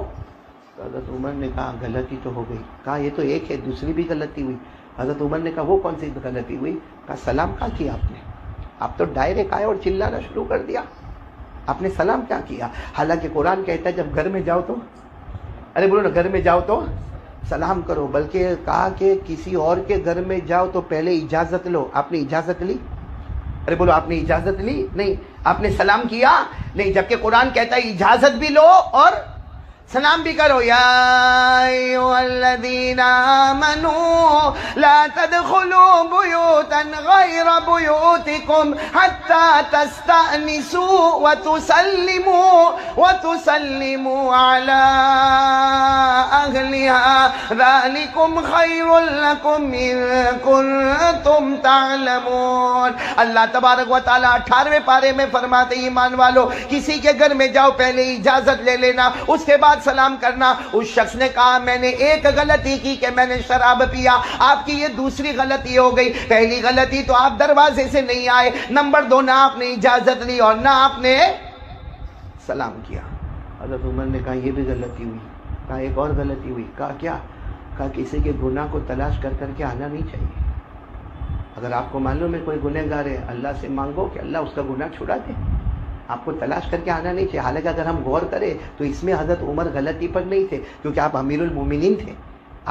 حضرت عمر نے کہا غلطی تو ہو گئی۔ کہا یہ تو ایک ہے، دوسری بھی غلطی ہوئی۔ حضرت عمر نے کہا وہ کون سی غلطی ہوئی؟ کہا سلام کیا کیا آپ نے؟ آپ تو ڈائریکٹ آئے اور چلانا شروع کر دیا، آپ نے سلام کیا کیا؟ حالانکہ قرآن کہتا ہے جب گھر میں جاؤ تو، ارے بولو نا، گھر میں جاؤ تو سلام کرو، بلکہ کہا کہ کسی اور کے گھر میں جاؤ تو پہلے اجازت لو۔ آپ نے اجازت لی؟ ارے بولو آپ نے اجازت لی؟ نہیں۔ آپ نے سلام کیا؟ نہیں، جبکہ قرآن کہتا ہے اجازت بھی لو اور سلام بھی کرو۔ یا ایھا الذین آمنوا لا تدخلوا بیوتا غیر بیوتکم حتی تستأنسوا وتسلموا علی اہلها ذلکم خیر لکم ان کنتم تعلمون۔ اللہ تبارک و تعالیٰ 18ویں پارے میں فرماتے ایمان والو کسی کے گھر میں جاؤ پہلے اجازت لے لینا، اس کے بعد سلام کرنا۔ اس شخص نے کہا میں نے ایک غلطی کی کہ میں نے شراب پیا، آپ کی یہ دوسری غلطی ہو گئی۔ پہلی غلطی تو آپ دروازے سے نہیں آئے، نمبر 2 نہ آپ نے اجازت لی اور نہ آپ نے سلام کیا۔ حضرت عمر نے کہا یہ بھی غلطی ہوئی۔ کہا ایک اور غلطی ہوئی۔ کہا کیا؟ کہا کسی کے گناہ کو تلاش کر کر کے آنا نہیں چاہیے۔ اگر آپ کو معلوم ہے کوئی گنہگار ہے، اللہ سے مانگو کہ اللہ اس کا گناہ چھڑا دے، آپ کو تلاش کر کے آنا نہیں چاہیے۔ حالانکہ اگر ہم غور کریں تو اس میں حضرت عمر غلطی پر نہیں تھے، کیونکہ آپ امیر المومنین تھے،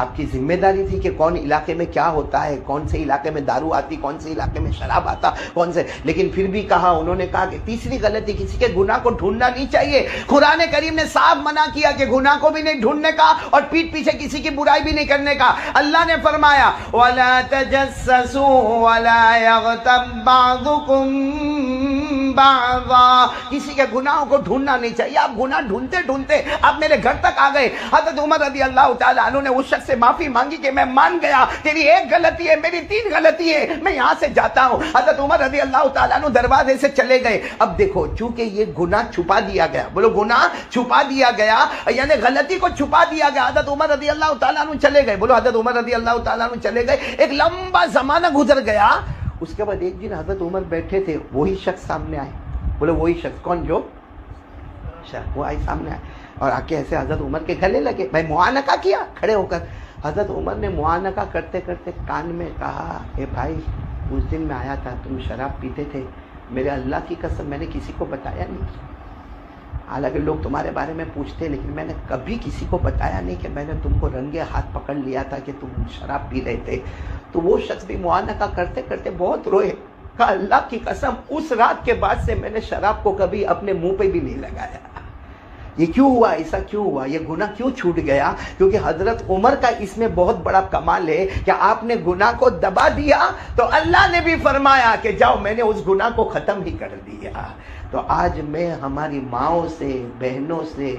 آپ کی ذمہ داری تھی کہ کون علاقے میں کیا ہوتا ہے، کون سے علاقے میں دارو آتی، کون سے علاقے میں شراب آتا، کون سے، لیکن پھر بھی کہا، انہوں نے کہا کہ تیسری غلطی کسی کے گناہ کو ڈھونڈنا نہیں چاہیے۔ قرآن کریم نے صاف منع کیا کہ گناہ کو بھی نہیں ڈھونڈنے کا اور پیٹھ پیچھے کسی کی برائی بھی نہیں کرنے کا۔ اللہ نے فرمایا وَلَا تَجَسَّسُوا وَلَا يَغْتَبْ بَعْضُكُمْ بَعْضًا، کسی کے گناہوں کو ڈھونڈنا نہیں چاہیے۔ آپ گناہ ڈھونڈتے ڈھونڈتے آپ میرے گھر تک آ گئے۔ حضرت عمر رضی اللہ تعالیٰ عنہ نے اس شخص سے معافی مانگی کہ میں مان گیا، تیری ایک غلطی ہے، میری 3 غلطی ہے، میں یہاں سے جاتا ہوں۔ حضرت عمر رضی اللہ تعالیٰ عنہ دروازے سے چلے گئے۔ اب دیکھو چونکہ یہ گناہ چھپا دیا گیا، بولو گناہ چھپا دیا گیا، یعنی غلطی کو چھپا دیا گیا۔ حضرت عمر رضی اللہ تعالیٰ عنہ چلے گئے، بولو حضرت عمر رضی اللہ تعالیٰ عنہ چلے گئے۔ ایک لمبا زمانہ گزر گیا، اس کے بعد ایک دن حضرت عمر بیٹھے تھے، وہی شخص سامنے آئے، بولو وہی شخص، کون؟ جو وہ آئے سامنے آئے اور آ کے ایسے حضرت عمر کے گلے لگے، بھائی معانقہ کیا کھڑے ہو کر۔ حضرت عمر نے معانقہ کرتے کرتے کان میں کہا، اے بھائی اس دن میں آیا تھا، تم شراب پیتے تھے، میرے اللہ کی قسم میں نے کسی کو بتایا نہیں، حالانکہ لوگ تمہارے بارے میں پوچھتے ہیں، لیکن میں نے کبھی کسی کو بتایا نہیں کہ میں نے تم کو رنگے ہاتھ پکڑ لیا تھا کہ تم شراب پی رہے تھے. تو وہ شخص بھی معانقہ کرتے کرتے بہت روئے. کہا اللہ کی قسم اس رات کے بعد سے میں نے شراب کو کبھی اپنے منہ پہ بھی نہیں لگایا. یہ کیوں ہوا؟ ایسا کیوں ہوا؟ یہ گناہ کیوں چھوٹ گیا؟ کیونکہ حضرت عمر کا اس میں بہت بڑا کمال ہے کہ آپ نے گناہ کو دبا دیا تو اللہ نے بھی فرمایا کہ جاؤ میں نے اس گناہ کو ختم ہی کر دیا. تو آج میں ہماری ماؤں سے، بہنوں سے،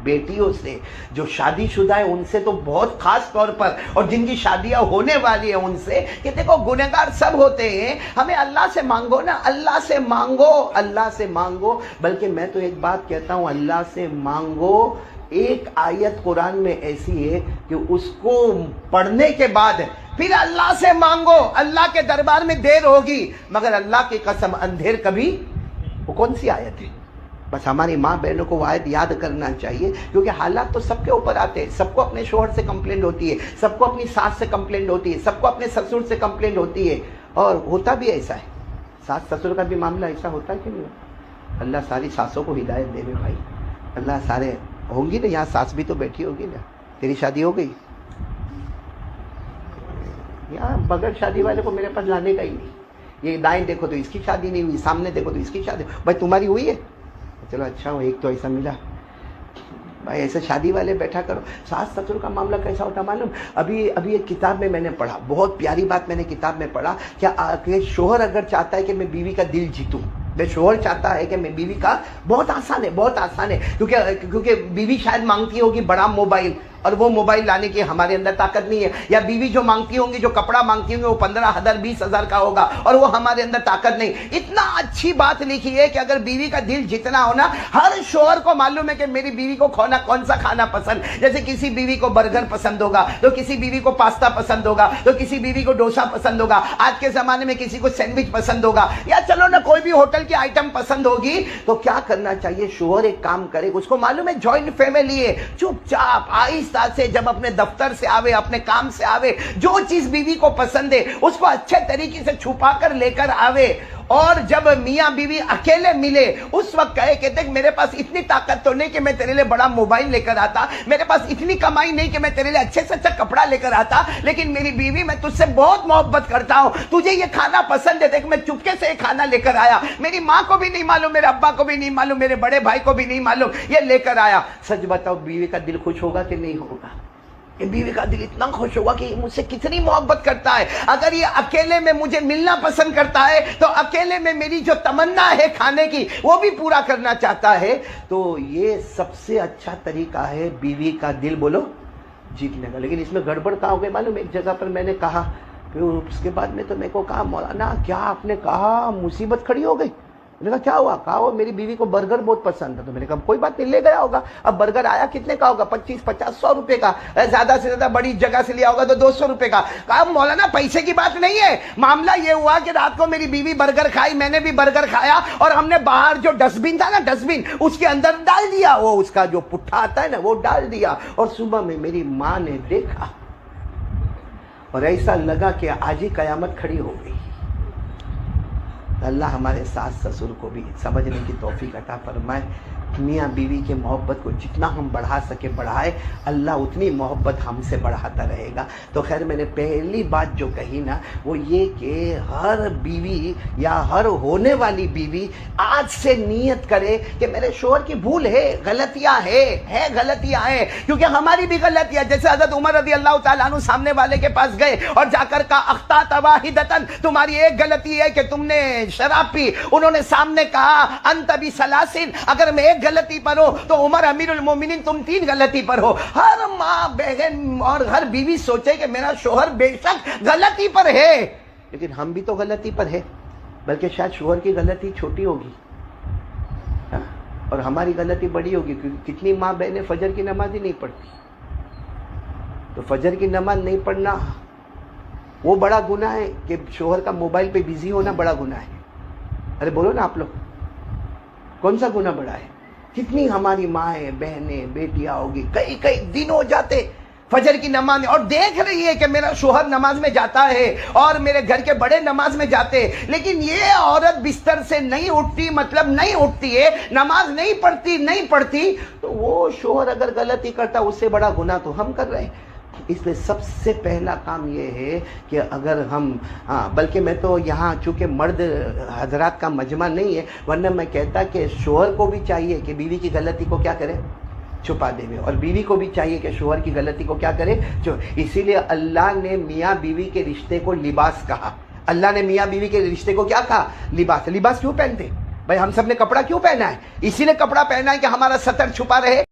بیٹیوں سے جو شادی شدہ ہے ان سے تو بہت خاص طور پر، اور جن کی شادیاں ہونے والی ہیں ان سے، کہ دیکھو گنہگار سب ہوتے ہیں، ہمیں اللہ سے مانگو نا، اللہ سے مانگو، اللہ سے مانگو. بلکہ میں تو ایک بات کہتا ہوں، اللہ سے مانگو. ایک آیت قرآن میں ایسی ہے کہ اس کو پڑھنے کے بعد پھر اللہ سے مانگو. اللہ کے دربار میں دیر ہوگی مگر اللہ کی قسم اندھیر کبھی. وہ کون سی آیت ہے؟ بس ہماری ماں بہنوں کو وہ آیت یاد کرنا چاہیے، کیونکہ حالات تو سب کے اوپر آتے ہیں. سب کو اپنے شوہر سے کمپلینٹ ہوتی ہے، سب کو اپنی ساس سے کمپلینٹ ہوتی ہے، سب کو اپنے سسر سے کمپلینٹ ہوتی ہے. اور ہوتا بھی ایسا ہے، ساس سسر کا بھی معاملہ ایسا ہوتا ہے کہ نہیں؟ اللہ ساری ساسوں کو ہدایت دے بھائی. اللہ سارے ہوں گی نا، یہاں ساس بھی تو بیٹھی ہوگی نا. تیری شادی ہو گئی؟ یہاں بغیر شادی والے کو میرے پاس لانے کا ہی نہیں. یہ دائیں دیکھو تو اس کی شادی نہیں ہوئی، سامنے دیکھو تو اس کی شادی. بھائی تمہاری ہوئی ہے؟ چلو اچھا ہو، ایک تو ایسا ملا. بھائی ایسے شادی والے بیٹھا کرو. ساس سسر کا معاملہ کیسا ہوتا معلوم؟ ابھی ایک کتاب میں نے پڑھا، بہت پیاری بات میں نے کتاب میں پڑھا کہ شوہر اگر چاہتا ہے کہ میں بیوی کا دل جیتوں، میں شوہر چاہتا ہے کہ میں بیوی کا، بہت آسان ہے، بہت آسان ہے. کیونکہ بیوی شاید مانگتی ہوگی بڑا موبائل، اور وہ موبائل لانے کی ہمارے اندر طاقت نہیں ہے. یا بیوی جو مانگتی ہوں گی، جو کپڑا مانگتی ہوں گی، وہ 15,000 20,000 کا ہوگا اور وہ ہمارے اندر طاقت نہیں. اتنا اچھی بات لکھی ہے کہ اگر بیوی کا دل جتنا ہونا، ہر شوہر کو معلوم ہے کہ میری بیوی کو کون سا کھانا پسند. جیسے کسی بیوی کو برگر پسند ہوگا تو کسی بیوی کو پاستا پسند ہوگا، تو کسی بیوی کو ڈوسا پسند ہوگا. آج کے زمانے میں کسی کو سینڈوچ پسند ہوگا، یا چلو نا کوئی بھی ہوٹل کی آئٹم پسند ہوگی. تو کیا کرنا چاہیے؟ شوہر ایک کام کرے، اس کو معلوم ہے جوائنٹ فیملی ہے، چپ چاپ آہستہ سے جب اپنے دفتر سے آوے، اپنے کام سے آوے، جو چیز بیوی کو پسند ہے اس کو اچھے طریقے سے چھپا کر لے کر آوے. اور جب میاں بیوی اکیلے ملے اس وقت کہے کہ دیکھ میرے پاس اتنی طاقت تو نہیں کہ میں تیرے لیے بڑا موبائل لے کر آتا، میرے پاس اتنی کمائی نہیں کہ میں تیرے لیے اچھے سے اچھا کپڑا لے کر آتا، لیکن میری بیوی میں تجھ سے بہت محبت کرتا ہوں، تجھے یہ کھانا پسند ہے، دیکھ میں چپکے سے یہ کھانا لے کر آیا، میری ماں کو بھی نہیں معلوم، میرے ابا کو بھی نہیں معلوم، میرے بڑے بھائی کو بھی نہیں معلوم، یہ لے کر آیا. سچ بتاؤ بیوی کا دل خوش ہوگا کہ نہیں ہوگا؟ کہ بیوی کا دل اتنا خوش ہوگا کہ مجھ سے کتنی محبت کرتا ہے. اگر یہ اکیلے میں مجھے ملنا پسند کرتا ہے تو اکیلے میں میری جو تمنا ہے کھانے کی وہ بھی پورا کرنا چاہتا ہے. تو یہ سب سے اچھا طریقہ ہے بیوی کا دل بولو جیتنے کا. لیکن اس میں گڑبڑ کہاں ہو گئی معلوم؟ ایک جگہ پر میں نے کہا، پھر اس کے بعد میں تو میرے کو کہا مولانا کیا آپ نے کہا مصیبت کھڑی ہو گئی. میں نے کہا کیا ہوا؟ کہا وہ میری بیوی کو برگر بہت پسند ہے. تو میں نے کہا کوئی بات نہیں، لے گیا ہوگا. اب برگر آیا کتنے کا ہوگا؟ 25 50 100 روپے کا. زیادہ سے زیادہ بڑی جگہ سے لیا ہوگا تو 200 روپے کا. کہا مولانا پیسے کی بات نہیں ہے، معاملہ یہ ہوا کہ رات کو میری بیوی برگر کھائی، میں نے بھی برگر کھایا، اور ہم نے باہر جو ڈسٹ بن تھا نا، ڈسٹ بن اس کے اندر ڈال دیا، وہ اس کا جو پٹھا آتا ہے نا وہ ڈال دیا. اور صبح میں میری ماں نے دیکھا اور ایسا لگا کہ آج ہی قیامت کھڑی ہو گئی. اللہ ہمارے ساس سسر کو بھی سمجھنے کی توفیق عطا فرمائے. میاں بیوی کے محبت کو جتنا ہم بڑھا سکے بڑھائے، اللہ اتنی محبت ہم سے بڑھاتا رہے گا. تو خیر میں نے پہلی بات جو کہی نا وہ یہ کہ ہر بیوی یا ہر ہونے والی بیوی آج سے نیت کرے کہ میرے شوہر کی بھول ہے، غلطیاں ہے غلطیاں ہیں، کیونکہ ہماری بھی غلطیاں. جیسے حضرت عمر رضی اللہ تعالیٰ عنہ سامنے والے کے پاس گئے اور جا کر کہا اخطأت واحدۃ، تمہاری ایک غلطی ہے کہ تم نے شراب پی. انہوں نے سامنے کہا انت بثلاث، اگر میں ایک غلطی پر ہو تو عمر امیر المومنین تم 3 غلطی پر ہو. ہر ماں بہن اور ہر بیوی سوچے کہ میرا شوہر بے شک غلطی پر ہے، لیکن ہم بھی تو غلطی پر ہے، بلکہ شاید شوہر کی غلطی چھوٹی ہوگی اور ہماری غلطی بڑی ہوگی. کیونکہ کتنی ماں بہنیں فجر کی نماز ہی نہیں پڑھتی. تو فجر کی نماز نہیں پڑھنا وہ بڑا گناہ ہے کہ شوہر کا موبائل پہ بزی ہونا بڑا گناہ ہے. ارے بولو نا آپ لوگ، کون سا گناہ بڑا ہے؟ کتنی ہماری مائیں بہنیں بیٹیاں ہوگی کئی دن ہو جاتے فجر کی نماز میں، اور دیکھ رہی ہے کہ میرا شوہر نماز میں جاتا ہے اور میرے گھر کے بڑے نماز میں جاتے ہیں، لیکن یہ عورت بستر سے نہیں اٹھتی، مطلب نہیں اٹھتی ہے، نماز نہیں پڑھتی، تو وہ شوہر اگر غلطی کرتا اس سے بڑا گناہ تو ہم کر رہے ہیں۔ اس لیے سب سے پہلا کام یہ ہے کہ اگر ہم بلکہ میں تو یہاں چونکہ مرد حضرات کا مجمع نہیں ہے، ورنہ میں کہتا کہ شوہر کو بھی چاہیے کہ بیوی کی غلطی کو کیا کرے، چھپا دے، اور بیوی کو بھی چاہیے کہ شوہر کی غلطی کو کیا کرے۔ اسی لیے اللہ نے میاں بیوی کے رشتے کو لباس کہا۔ اللہ نے میاں بیوی کے رشتے کو کیا کہا؟ لباس۔ لباس کیوں پہنتے بھائی؟ ہم سب نے کپڑا کیوں پہنا ہے؟ اسی لیے کپڑا پہنا ہے کہ ہمارا سطر چھپا رہے۔